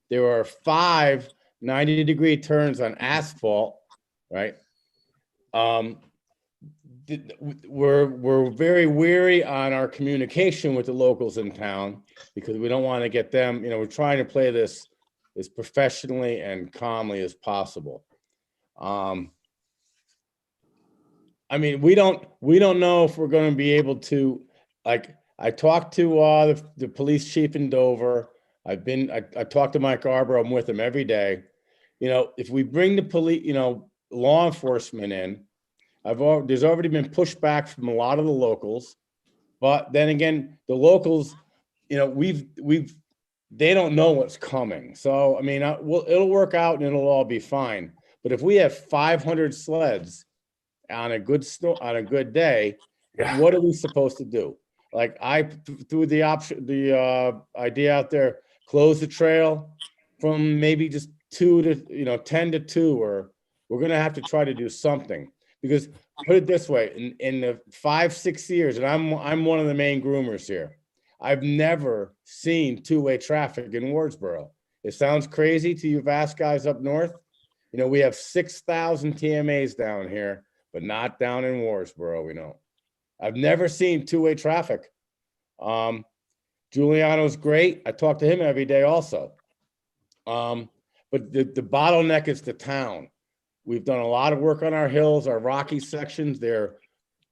Speaker 4: There are 5 90-degree turns on asphalt, right? We're very weary on our communication with the locals in town because we don't want to get them, we're trying to play this as professionally and calmly as possible. I mean, we don't know if we're going to be able to, like, I talked to the police chief in Dover. I talked to Mike Arbor. I'm with him every day. If we bring the police, law enforcement in, there's already been pushback from a lot of the locals, but then again, the locals, they don't know what's coming. So, I mean, it'll work out and it'll all be fine. But if we have 500 sleds on a good day, what are we supposed to do? Like, I threw the idea out there, close the trail from maybe just 10 to 2, or we're going to have to try to do something. Because put it this way, in the 5-6 years, and I'm one of the main groomers here, I've never seen two-way traffic in Wardsboro. It sounds crazy to you VAST guys up north. We have 6,000 TMAs down here, but not down in Wardsboro, I've never seen two-way traffic. Giuliano's great. I talk to him every day also. But the bottleneck is the town. We've done a lot of work on our hills, our rocky sections. They're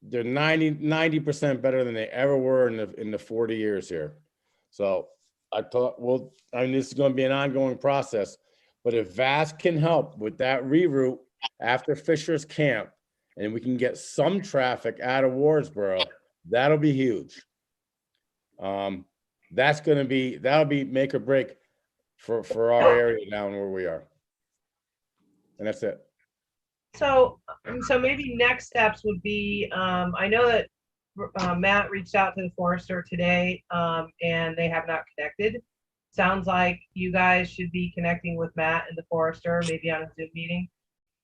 Speaker 4: 90% better than they ever were in the 40 years here. So I thought, this is going to be an ongoing process. But if VAST can help with that reroute after Fisher's Camp, and we can get some traffic out of Wardsboro, that'll be huge. That'll be make or break for our area down where we are. And that's it.
Speaker 3: So maybe next steps would be, I know that Matt reached out to the forester today, and they have not connected. Sounds like you guys should be connecting with Matt and the forester, maybe on a Zoom meeting,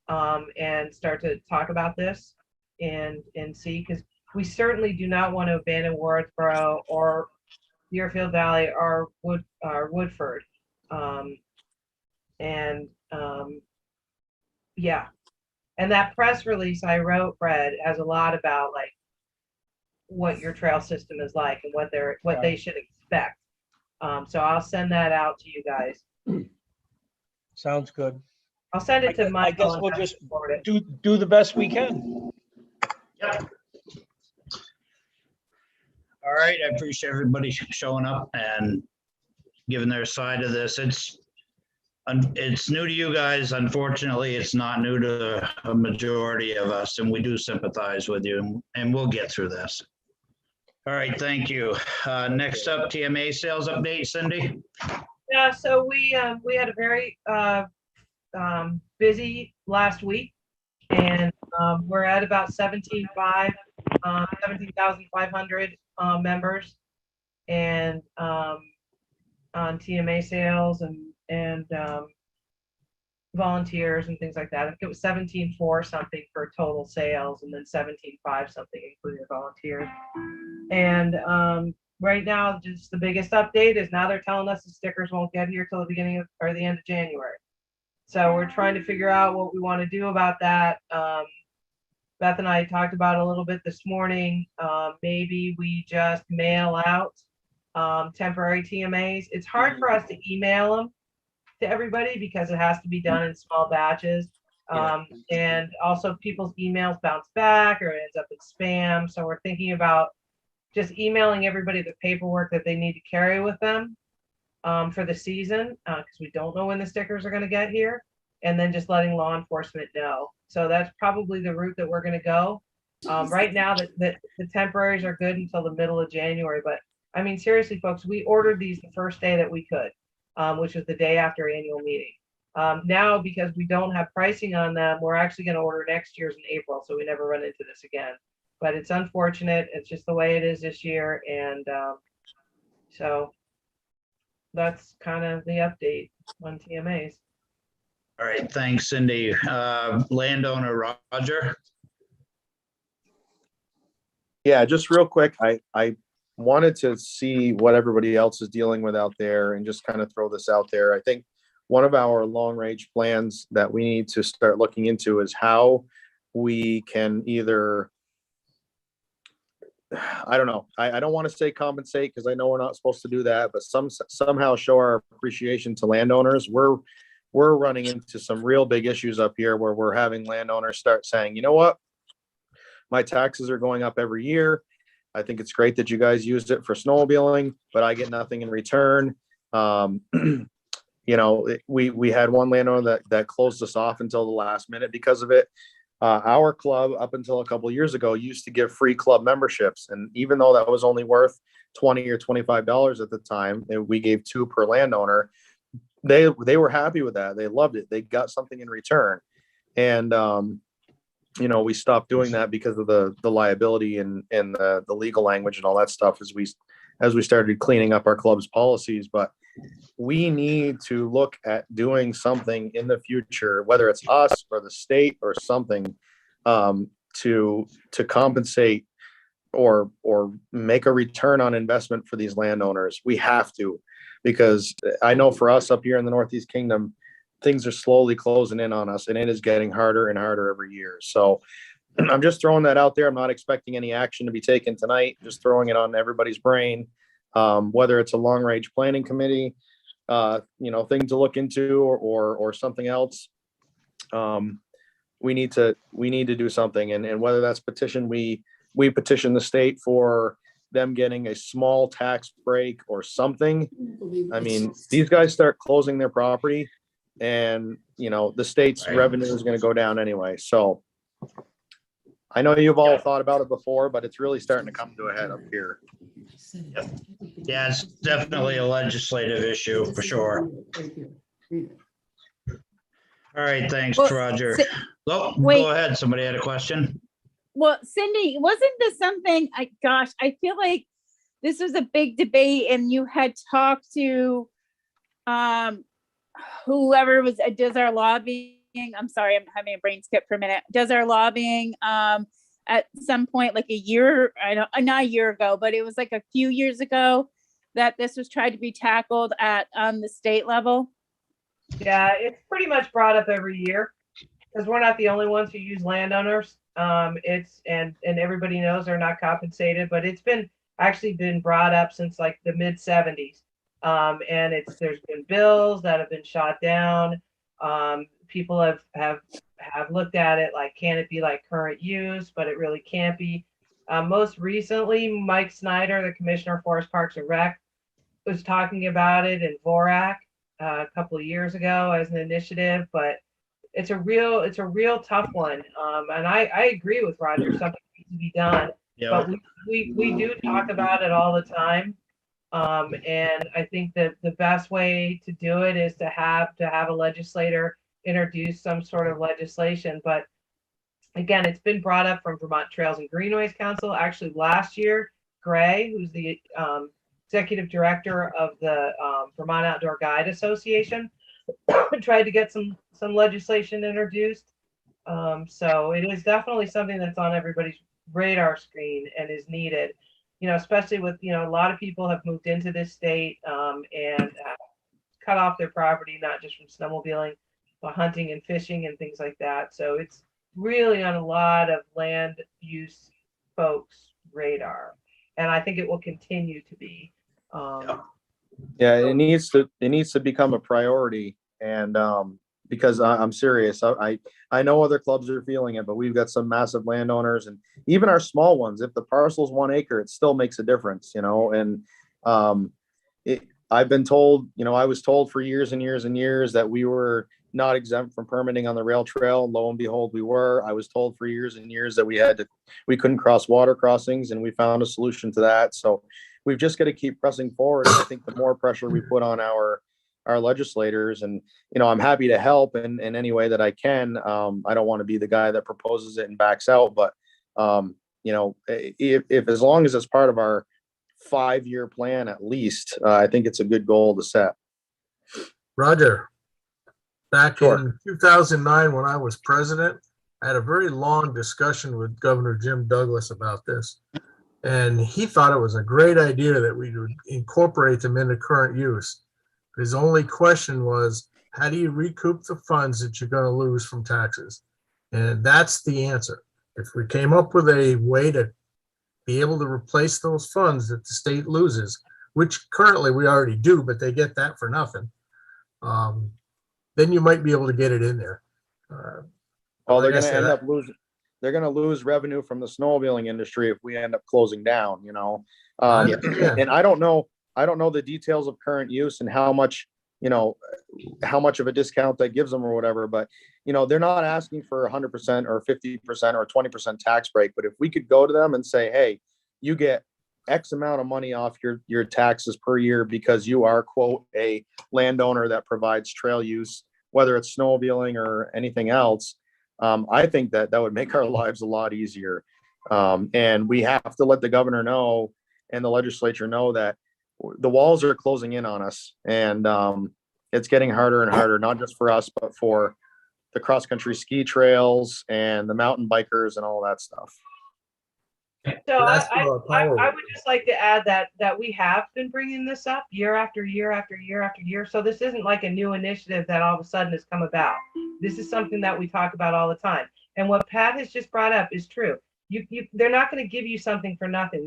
Speaker 3: and start to talk about this and see, because we certainly do not want to abandon Wardsboro or Deerfield Valley or Woodford. Yeah. And that press release I wrote, Fred, has a lot about like what your trail system is like and what they should expect. So I'll send that out to you guys.
Speaker 11: Sounds good.
Speaker 3: I'll send it to Michael.
Speaker 11: I guess we'll just do the best we can.
Speaker 6: Yep. All right, I appreciate everybody showing up and giving their side of this. It's new to you guys. Unfortunately, it's not new to a majority of us, and we do sympathize with you, and we'll get through this. All right, thank you. Next up, TMA sales update, Cindy.
Speaker 3: Yeah, so we had a very busy last week, and we're at about 17,500 members, and on TMA sales and volunteers and things like that. I think it was 17,400 something for total sales, and then 17,500 something including volunteers. And right now, just the biggest update is now they're telling us the stickers won't get here till the beginning of, or the end of January. So we're trying to figure out what we want to do about that. Beth and I talked about it a little bit this morning. Maybe we just mail out temporary TMAs. It's hard for us to email them to everybody because it has to be done in small batches. And also people's emails bounce back or it ends up in spam. So we're thinking about just emailing everybody the paperwork that they need to carry with them for the season, because we don't know when the stickers are going to get here, and then just letting law enforcement know. So that's probably the route that we're going to go. Right now, the temporaries are good until the middle of January. But I mean, seriously, folks, we ordered these the first day that we could, which was the day after annual meeting. Now, because we don't have pricing on them, we're actually going to order next year's in April, so we never run into this again. But it's unfortunate. It's just the way it is this year. And so that's kind of the update on TMAs.
Speaker 6: All right, thanks, Cindy. Landowner Roger?
Speaker 17: Yeah, just real quick, I wanted to see what everybody else is dealing with out there and just kind of throw this out there. I think one of our long-range plans that we need to start looking into is how we can either, I don't know, I don't want to say compensate because I know we're not supposed to do that, but somehow show our appreciation to landowners. We're running into some real big issues up here where we're having landowners start saying, you know what? My taxes are going up every year. I think it's great that you guys used it for snowmobiling, but I get nothing in return. You know, we had one landowner that closed us off until the last minute because of it. Our club, up until a couple of years ago, used to give free club memberships, and even though that was only worth $20 or $25 at the time, and we gave 2 per landowner, they were happy with that. They loved it. They got something in return, and you know, we stopped doing that because of the liability and the legal language and all that stuff as we started cleaning up our club's policies. But we need to look at doing something in the future, whether it's us or the state or something, to compensate or make a return on investment for these landowners. We have to, because I know for us up here in the Northeast Kingdom, things are slowly closing in on us, and it is getting harder and harder every year. So I'm just throwing that out there. I'm not expecting any action to be taken tonight, just throwing it on everybody's brain. Whether it's a long range planning committee, you know, thing to look into or something else. We need to do something, and whether that's petition, we petition the state for them getting a small tax break or something. I mean, these guys start closing their property, and you know, the state's revenue is going to go down anyway. So I know you've all thought about it before, but it's really starting to come to a head up here.
Speaker 6: Yep. Yeah, it's definitely a legislative issue for sure. All right, thanks,
Speaker 16: Well,
Speaker 6: Roger. Oh,
Speaker 16: wait.
Speaker 6: go ahead. Somebody had a question?
Speaker 16: Well, Cindy, wasn't this something, I feel like this was a big debate and you had talked to whoever does our lobbying. I'm sorry, I'm having a brain skip for a minute. Does our lobbying at some point, like not a year ago, but it was like a few years ago that this was tried to be tackled at the state level.
Speaker 3: Yeah, it's pretty much brought up every year because we're not the only ones who use landowners. And everybody knows they're not compensated, but it's actually been brought up since like the mid 70s. And there's been bills that have been shot down. People have looked at it like, can it be like current use? But it really can't be. Most recently, Mike Snyder, the Commissioner of Forest Parks and Rec, was talking about it in Vorak a couple of years ago as an initiative, but it's a real tough one. And I agree with Roger, something needs to be done.
Speaker 6: Yeah.
Speaker 3: But we do talk about it all the time. And I think that the best way to do it is to have a legislator introduce some sort of legislation. But again, it's been brought up from Vermont Trails and Greenways Council. Actually, last year, Gray, who's the executive director of the Vermont Outdoor Guide Association, tried to get some legislation introduced. So it is definitely something that's on everybody's radar screen and is needed. You know, especially with, you know, a lot of people have moved into this state and cut off their property, not just from snowmobiling, but hunting and fishing and things like that. So it's really on a lot of land use folks' radar. And I think it will continue to be.
Speaker 17: Yeah, it needs to become a priority. And because I'm serious, I know other clubs are feeling it, but we've got some massive landowners, and even our small ones, if the parcel's 1 acre, it still makes a difference, you know. And I've been told, you know, I was told for years and years and years that we were not exempt from permitting on the rail trail. Lo and behold, we were. I was told for years and years that we couldn't cross water crossings, and we found a solution to that. So we've just got to keep pressing forward. I think the more pressure we put on our legislators, and, you know, I'm happy to help in any way that I can. I don't want to be the guy that proposes it and backs out, but you know, if as long as it's part of our 5-year plan at least. I think it's a good goal to set.
Speaker 18: Roger, back
Speaker 17: Sure.
Speaker 18: in 2009, when I was president, I had a very long discussion with Governor Jim Douglas about this. And he thought it was a great idea that we would incorporate them into current use. His only question was, how do you recoup the funds that you're going to lose from taxes? And that's the answer. If we came up with a way to be able to replace those funds that the state loses, which currently we already do, but they get that for nothing, then you might be able to get it in there.
Speaker 17: Well, they're
Speaker 18: like I
Speaker 17: going to
Speaker 18: said,
Speaker 17: end up losing. They're going to lose revenue from the snowmobiling industry if we end up closing down. You know, and I don't know the details of current use and how much of a discount that gives them or whatever. But they're not asking for 100% or 50% or 20% tax break. But if we could go to them and say, hey, you get X amount of money off your taxes per year because you are, quote, a landowner that provides trail use, whether it's snowmobiling or anything else. I think that would make our lives a lot easier. And we have to let the governor know and the legislature know that the walls are closing in on us. And it's getting harder and harder, not just for us, but for the cross-country ski trails and the mountain bikers and all that stuff.
Speaker 3: So I would just like to add that we have been bringing this up year after year after year after year. So this isn't like a new initiative that all of a sudden has come about. This is something that we talk about all the time. And what Pat has just brought up is true. They're not going to give you something for nothing.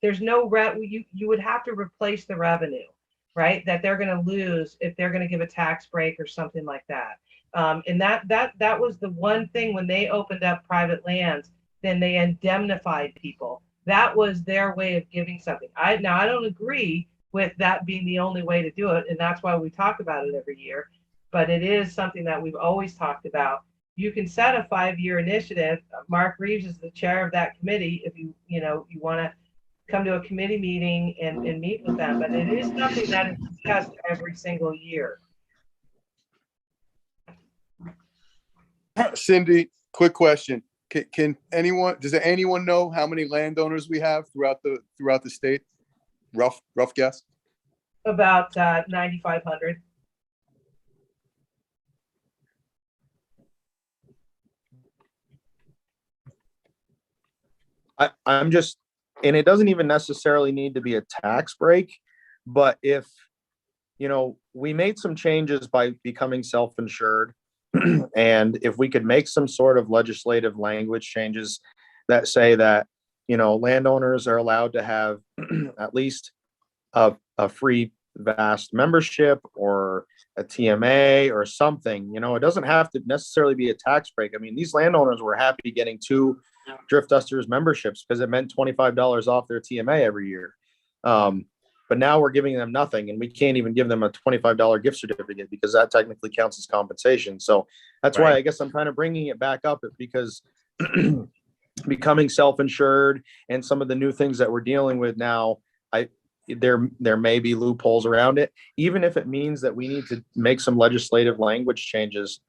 Speaker 3: There's no you would have to replace the revenue, right? That they're going to lose if they're going to give a tax break or something like that. And that was the one thing when they opened up private lands. Then they indemnified people. That was their way of giving something. I don't agree with that being the only way to do it, and that's why we talk about it every year. But it is something that we've always talked about. You can set a 5-year initiative. Mark Reeves is the chair of that committee. If you want to come to a committee meeting and meet with them, but it is something that is discussed every single year.
Speaker 8: Cindy, quick question. Does anyone know how many landowners we have throughout the state? Rough guess.
Speaker 3: About 9,500.
Speaker 17: I'm just, and it doesn't even necessarily need to be a tax break, but if we made some changes by becoming self-insured. And if we could make some sort of legislative language changes that say that, landowners are allowed to have at least a free VAST membership or a TMA or something, it doesn't have to necessarily be a tax break. I mean, these landowners were happy getting 2 Drift Dusters memberships because it meant $25 off their TMA every year. But now we're giving them nothing, and we can't even give them a $25 gift certificate because that technically counts as compensation. So that's why I guess I'm kind of bringing it back up, because becoming self-insured and some of the new things that we're dealing with now, there may be loopholes around it, even if it means that we need to make some legislative language changes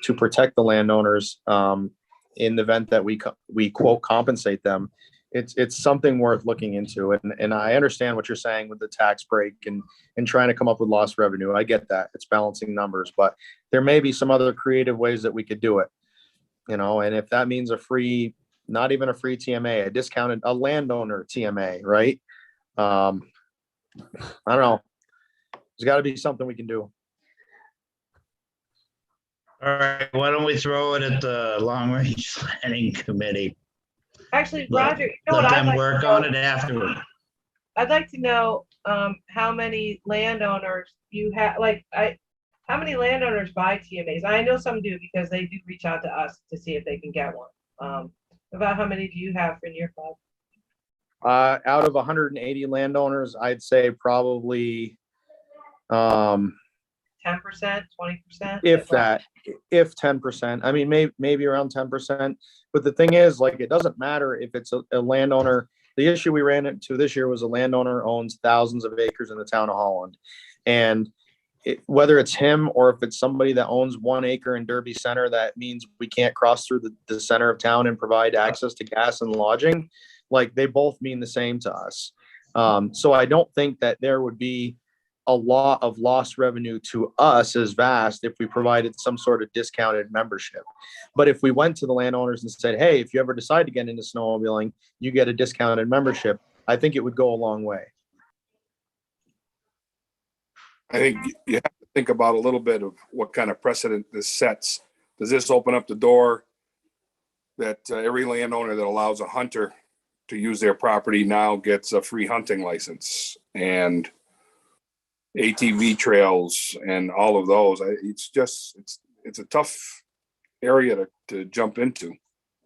Speaker 17: to protect the landowners in the event that we quote compensate them. It's something worth looking into. And I understand what you're saying with the tax break and trying to come up with lost revenue. I get that. It's balancing numbers, but there may be some other creative ways that we could do it, and if that means not even a free TMA, a landowner TMA, right? I don't know. There's got to be something we can do.
Speaker 6: All right, why don't we throw it at the Long Range Planning Committee?
Speaker 3: Actually,
Speaker 6: Let-
Speaker 3: Roger,
Speaker 6: Let them work on it afterward.
Speaker 3: I'd like to know how many landowners you have, how many landowners buy TMAs? I know some do because they do reach out to us to see if they can get one. About how many do you have in your club?
Speaker 17: Out of 180 landowners, I'd say probably
Speaker 3: 10%, 20%?
Speaker 17: If 10%. I mean, maybe around 10%. But the thing is, it doesn't matter if it's a landowner. The issue we ran into this year was a landowner owns thousands of acres in the town of Holland. And whether it's him or if it's somebody that owns 1 acre in Derby Center, that means we can't cross through the center of town and provide access to gas and lodging. They both mean the same to us. So I don't think that there would be a lot of lost revenue to us as VAST if we provided some sort of discounted membership. But if we went to the landowners and said, hey, if you ever decide to get into snowmobiling, you get a discounted membership, I think it would go a long way.
Speaker 19: I think you have to think about a little bit of what kind of precedent this sets. Does this open up the door that every landowner that allows a hunter to use their property now gets a free hunting license and ATV trails and all of those? It's a tough area to jump into.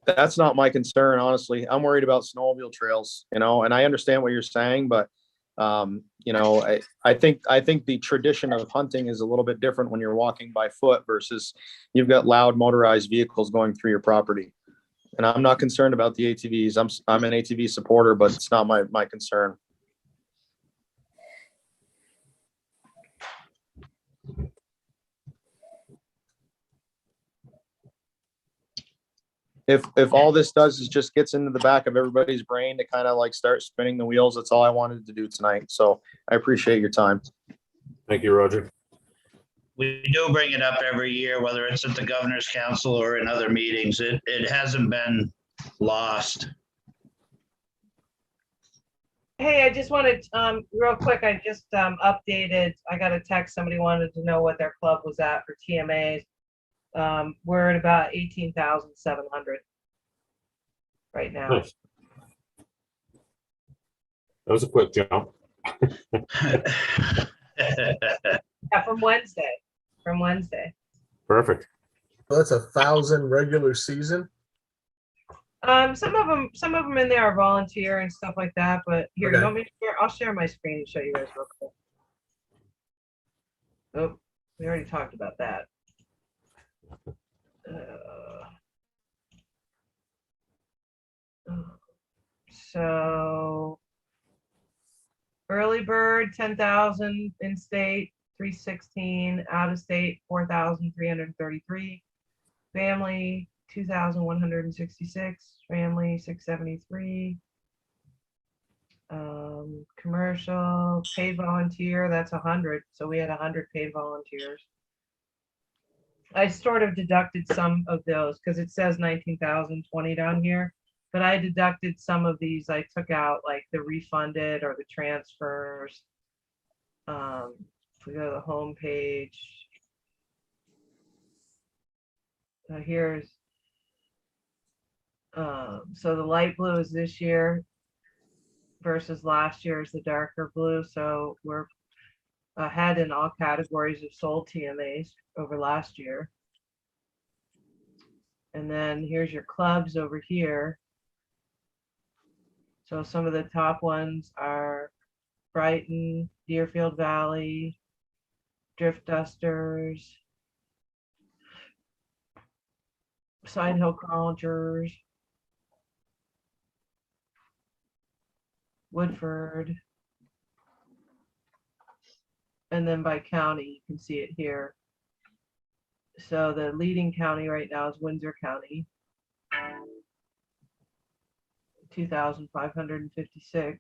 Speaker 17: That's not my concern, honestly. I'm worried about snowmobile trails, and I understand what you're saying, but I think the tradition of hunting is a little bit different when you're walking by foot versus you've got loud motorized vehicles going through your property. And I'm not concerned about the ATVs. I'm an ATV supporter, but it's not my concern. If all this does is just gets into the back of everybody's brain to kind of like start spinning the wheels, that's all I wanted to do tonight. So I appreciate your time.
Speaker 20: Thank you, Roger.
Speaker 6: We do bring it up every year, whether it's at the governor's council or in other meetings. It hasn't been lost.
Speaker 3: Hey, I just wanted, real quick, I just updated, I got a text, somebody wanted to know what their club was at for TMAs. We're at about 18,700 right now.
Speaker 20: Nice. That was a quick jump.
Speaker 3: Yeah, from Wednesday.
Speaker 20: Perfect.
Speaker 18: Well, that's 1,000 regular season.
Speaker 3: Some of them in there are volunteer and stuff like that, but here,
Speaker 18: Okay.
Speaker 3: you want me to share? I'll share my screen and show you guys real quick. Oh, we already talked about that. So early bird 10,000, in state 316, out of state 4,333, family 2,166, family 673, commercial paid volunteer, that's 100. So we had 100 paid volunteers. I sort of deducted some of those because it says 19,020 down here, but I deducted some of these. I took out like the refunded or the transfers. If we go to the home page, here's so the light blue is this year versus last year is the darker blue. So we're ahead in all categories of sold TMAs over last year. And then here's your clubs over here. So some of the top ones are Brighton, Deerfield Valley, Drift Dusters, Side Hill Chroniclers, Woodford, and then by county, you can see it here. So the leading county right now is Windsor County, 2,556.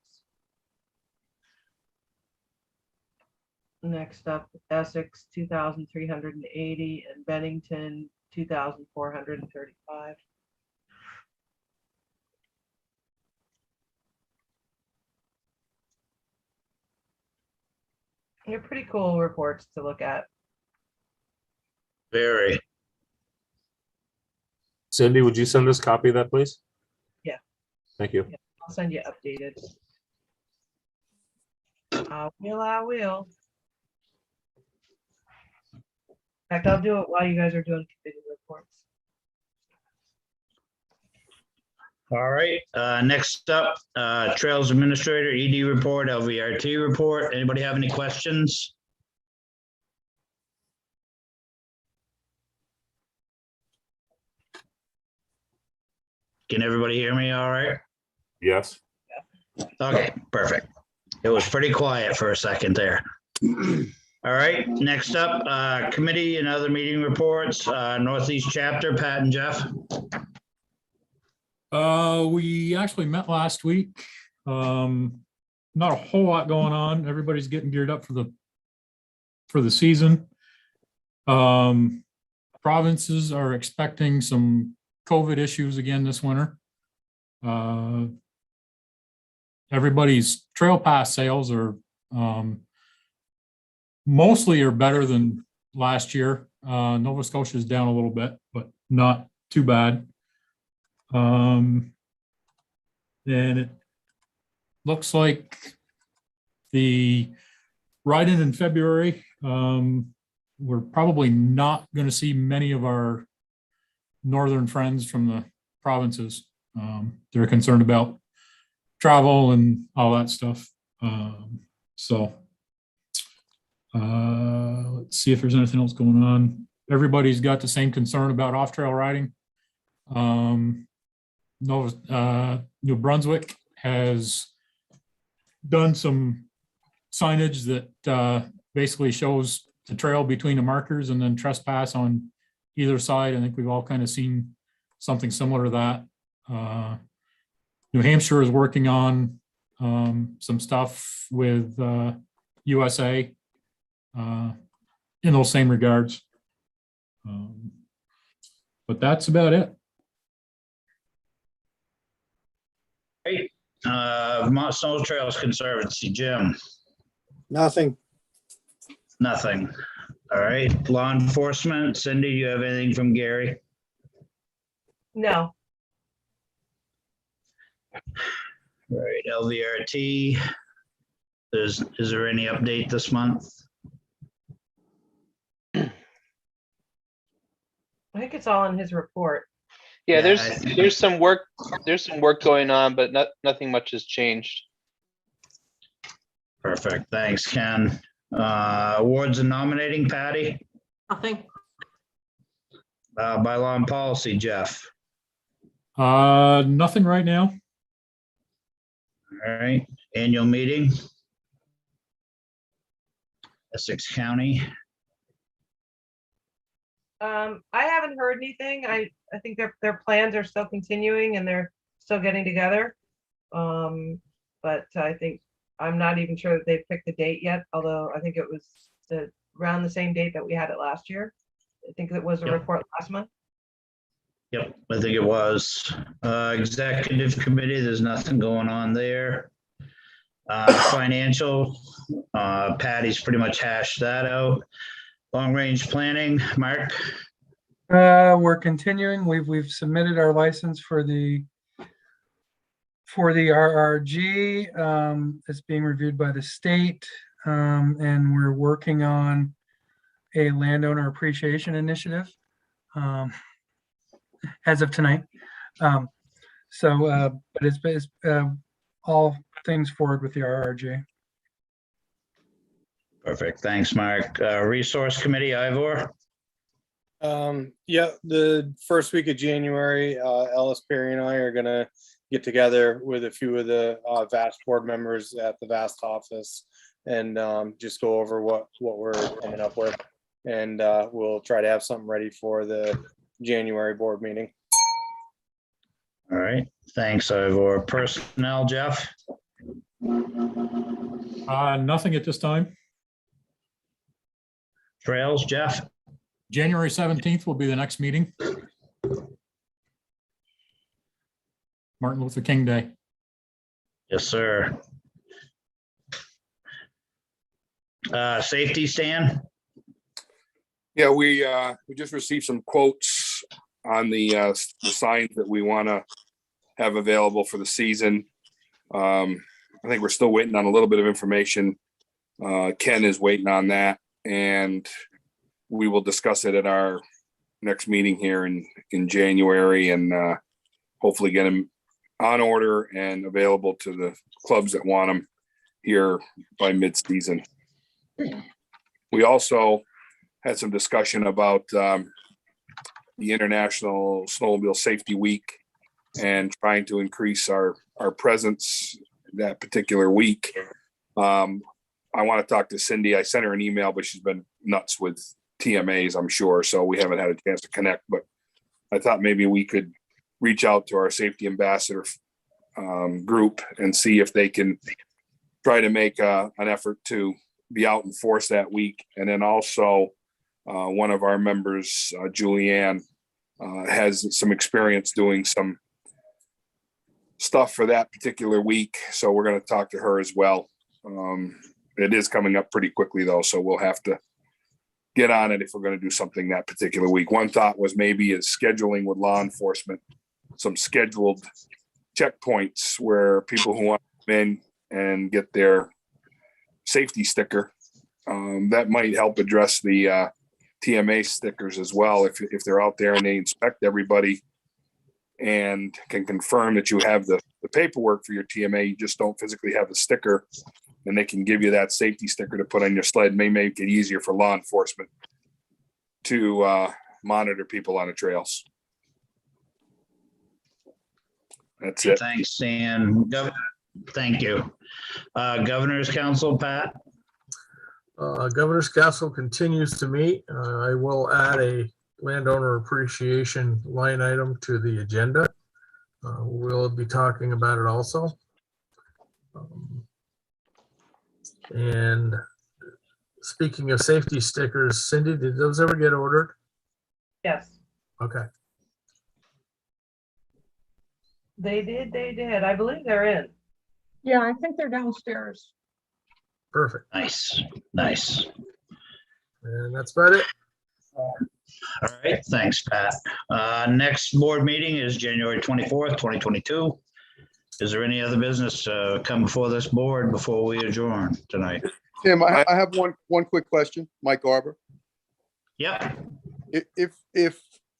Speaker 3: Next up, Essex, 2,380, and Bennington, 2,435. They're pretty cool reports to look at.
Speaker 6: Very.
Speaker 20: Cindy, would you send us a copy of that, please?
Speaker 3: Yeah.
Speaker 20: Thank you.
Speaker 3: Yeah, I'll send you updated. I will. In fact, I'll do it while you guys are doing committee reports.
Speaker 6: All right, next up, Trails Administrator, ED report, LVRT report. Anybody have any questions? Can everybody hear me all right?
Speaker 20: Yes.
Speaker 6: Okay, perfect. It was pretty quiet for a second there. All right, next up, committee and other meeting reports, Northeast Chapter, Pat and Jeff.
Speaker 2: We actually met last week. not a whole lot going on. Everybody's getting geared up for the season. Provinces are expecting some COVID issues again this winter. Everybody's trail pass sales are mostly are better than last year. Nova Scotia is down a little bit, but not too bad. And it looks like the ride-in in February, we're probably not going to see many of our northern friends from the provinces. They're concerned about travel and all that stuff. Let's see if there's anything else going on. Everybody's got the same concern about off-trail riding. New Brunswick has done some signage that basically shows the trail between the markers and then trespass on either side. I think we've all kind of seen something similar to that. New Hampshire is working on some stuff with USA in those same regards. But that's about it.
Speaker 6: Great. Vermont Snow Trails Conservancy, Jim.
Speaker 14: Nothing.
Speaker 6: Nothing. All right. Law enforcement, Cindy, you have anything from Gary?
Speaker 3: No.
Speaker 6: All right. LVRT. Is there any update this month?
Speaker 3: I think it's all in his report.
Speaker 21: Yeah,
Speaker 6: Yeah,
Speaker 21: there's some work going on, but nothing much has changed.
Speaker 6: Perfect. Thanks, Ken. Awards and nominating, Patty.
Speaker 5: Nothing.
Speaker 6: Bylaw and policy, Jeff.
Speaker 2: Nothing right now.
Speaker 6: All right. Annual meeting. Essex County.
Speaker 3: I haven't heard anything. I think their plans are still continuing and they're still getting together. But I think I'm not even sure that they've picked the date yet, although I think it was around the same date that we had it last year. I think it was a report last month.
Speaker 6: Yep, I think it was. Executive committee, there's nothing going on there. Financial, Patty's pretty much hashed that out. Long range planning, Mark.
Speaker 22: We're continuing. We've submitted our license for the RRG. It's being reviewed by the state, and we're working on a landowner appreciation initiative as of tonight. But it's all things forward with the RRG.
Speaker 6: Perfect. Thanks, Mark. Resource committee, Ivor.
Speaker 14: Yeah, the first week of January, Ellis Perry and I are gonna get together with a few of the VAST board members at the VAST office and just go over what we're coming up with. And we'll try to have something ready for the January board meeting.
Speaker 6: All right. Thanks, Ivor. Personnel, Jeff.
Speaker 2: Nothing at this time.
Speaker 6: Trails, Jeff.
Speaker 2: January 17th will be the next meeting. Martin Luther King Day.
Speaker 6: Yes, sir. Safety, Stan.
Speaker 19: Yeah, we just received some quotes on the signs that we want to have available for the season. I think we're still waiting on a little bit of information. Ken is waiting on that, and we will discuss it at our next meeting here in January, and hopefully get them on order and available to the clubs that want them here by mid-season. We also had some discussion about the International Snowmobile Safety Week and trying to increase our presence that particular week. I want to talk to Cindy. I sent her an email, but she's been nuts with TMAs, I'm sure, so we haven't had a chance to connect, but I thought maybe we could reach out to our safety ambassador group and see if they can try to make an effort to be out in force that week. And then also one of our members, Julianne, has some experience doing some stuff for that particular week. So we're going to talk to her as well. It is coming up pretty quickly though, so we'll have to get on it if we're going to do something that particular week. One thought was maybe is scheduling with law enforcement, some scheduled checkpoints where people who want to come in and get their safety sticker, that might help address the TMA stickers as well. If they're out there and they inspect everybody and can confirm that you have the paperwork for your TMA, you just don't physically have the sticker, and they can give you that safety sticker to put on your sled, may make it easier for law enforcement to monitor people on the trails. That's it.
Speaker 6: Thanks, Stan. Thank you. Governor's Council, Pat?
Speaker 18: Governor's Council continues to meet. I will add a landowner appreciation line item to the agenda. We'll be talking about it also. And speaking of safety stickers, Cindy, did those ever get ordered?
Speaker 3: Yes,
Speaker 18: Okay.
Speaker 3: they did. I believe they're in.
Speaker 1: Yeah, I think they're downstairs.
Speaker 18: Perfect.
Speaker 6: Nice, nice.
Speaker 18: And that's about it.
Speaker 6: All right, thanks, Pat. Next board meeting is January 24th, 2022. Is there any other business come before this board before we adjourn tonight?
Speaker 8: Tim, I have one quick question. Mike Garber.
Speaker 6: Yep.
Speaker 8: If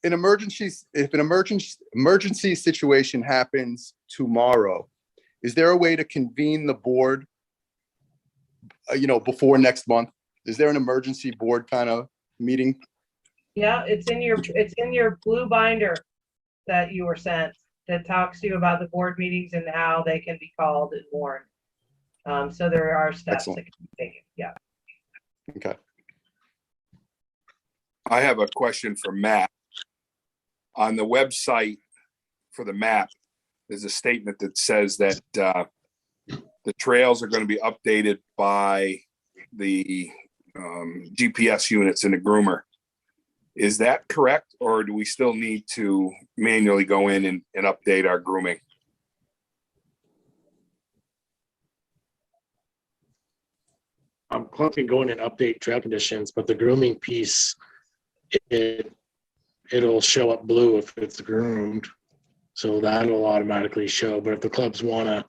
Speaker 8: an emergency situation happens tomorrow, is there a way to convene the board, before next month? Is there an emergency board kind of meeting?
Speaker 3: Yeah, it's in your blue binder that you were sent that talks to you about the board meetings and how they can be called and warned. So there are steps that can be taken. Yeah.
Speaker 8: Okay.
Speaker 19: I have a question for Matt. On the website for the map, there's a statement that says that the trails are going to be updated by the GPS units in the groomer. Is that correct, or do we still need to manually go in and update our grooming?
Speaker 10: Club can go in and update trail conditions, but the grooming piece, it'll show up blue if it's groomed. So that'll automatically show. But if the clubs want to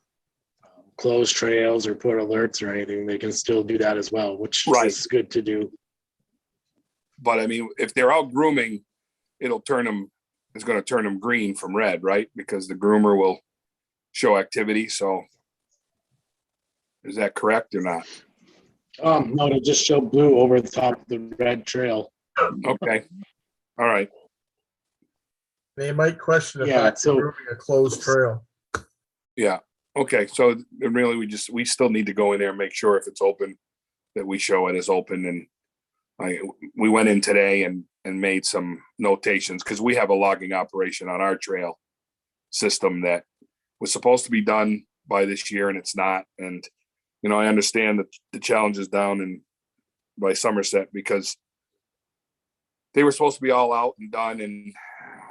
Speaker 10: close trails or put alerts or anything, they can still do that as well, which is good to do.
Speaker 19: But I mean, if they're out grooming, it's going to turn them green from red, right? Because the groomer will show activity. So is that correct or not?
Speaker 10: No, it'll just show blue over the top of the red trail.
Speaker 19: Okay. All right.
Speaker 18: They might question the
Speaker 10: Yeah,
Speaker 18: fact
Speaker 10: so-
Speaker 18: of grooming a closed trail.
Speaker 19: Yeah. Okay. So really, we still need to go in there and make sure if it's open, that we show it as open. And we went in today and made some notations because we have a logging operation on our trail system that was supposed to be done by this year and it's not. And, I understand that the challenges down by Somerset because they were supposed to be all out and done. And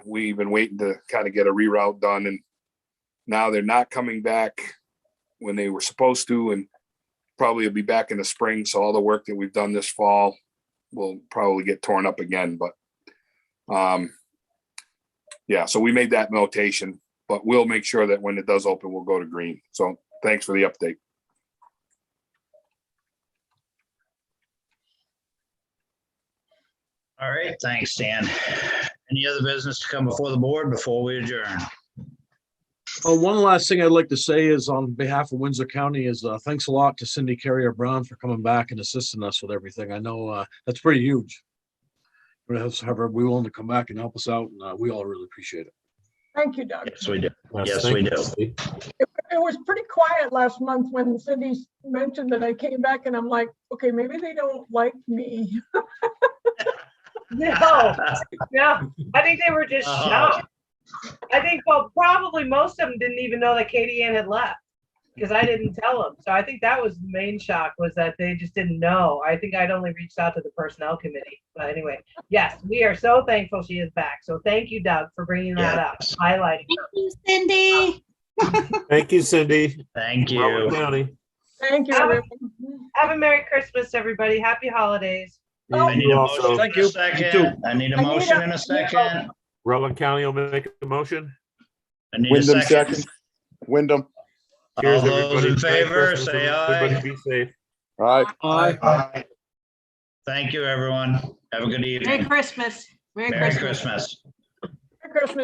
Speaker 19: we've been waiting to kind of get a reroute done. And now they're not coming back when they were supposed to, and probably will be back in the spring. So all the work that we've done this fall will probably get torn up again. But yeah, so we made that notation, but we'll make sure that when it does open, we'll go to green. So thanks for the update.
Speaker 6: All right, thanks, Dan. Any other business to come before the board before we adjourn?
Speaker 23: One last thing I'd like to say is on behalf of Windsor County is thanks a lot to Cindy Carrier-Brown for coming back and assisting us with everything. I know that's pretty huge. But have her be willing to come back and help us out, and we all really appreciate it.
Speaker 1: Thank you, Doug.
Speaker 6: Yes, we do. Yes,
Speaker 20: thank
Speaker 6: we
Speaker 20: you,
Speaker 6: do.
Speaker 20: Steve.
Speaker 1: It was pretty quiet last month when Cindy mentioned that I came back and I'm like, okay, maybe they don't like me.
Speaker 3: No, I think they were just shocked. I think, well, probably most of them didn't even know that Katie Ann had left. because I didn't tell them. So I think that was the main shock, was that they just didn't know. I think I'd only reached out to the personnel committee. But anyway, yes, we are so thankful she is back. So thank you, Doug, for bringing that up, highlighting her.
Speaker 7: Thank you, Cindy.
Speaker 20: Thank you, Cindy.
Speaker 6: Thank you.
Speaker 20: Rutland County.
Speaker 1: Thank you,
Speaker 3: Have a-
Speaker 1: everyone.
Speaker 3: Have a Merry Christmas, everybody. Happy holidays.
Speaker 6: I need
Speaker 20: You
Speaker 6: a
Speaker 20: also.
Speaker 6: motion
Speaker 23: Thank
Speaker 6: in a
Speaker 23: you. You
Speaker 6: second.
Speaker 23: too.
Speaker 6: I need a
Speaker 1: I need
Speaker 6: motion
Speaker 1: a-
Speaker 6: in a second.
Speaker 20: Rutland County will make a motion.
Speaker 6: I need a
Speaker 8: Wyndham
Speaker 6: second.
Speaker 8: second. Wyndham.
Speaker 20: Cheers,
Speaker 6: All those
Speaker 20: everybody.
Speaker 6: in
Speaker 20: Merry
Speaker 6: favor,
Speaker 20: Christmas,
Speaker 6: say
Speaker 20: everybody.
Speaker 6: aye.
Speaker 20: Be safe.
Speaker 8: All right.
Speaker 23: Aye.
Speaker 6: Thank you, everyone. Have a good
Speaker 5: Merry
Speaker 6: evening.
Speaker 5: Christmas.
Speaker 6: Merry Christmas.
Speaker 1: Merry Christmas.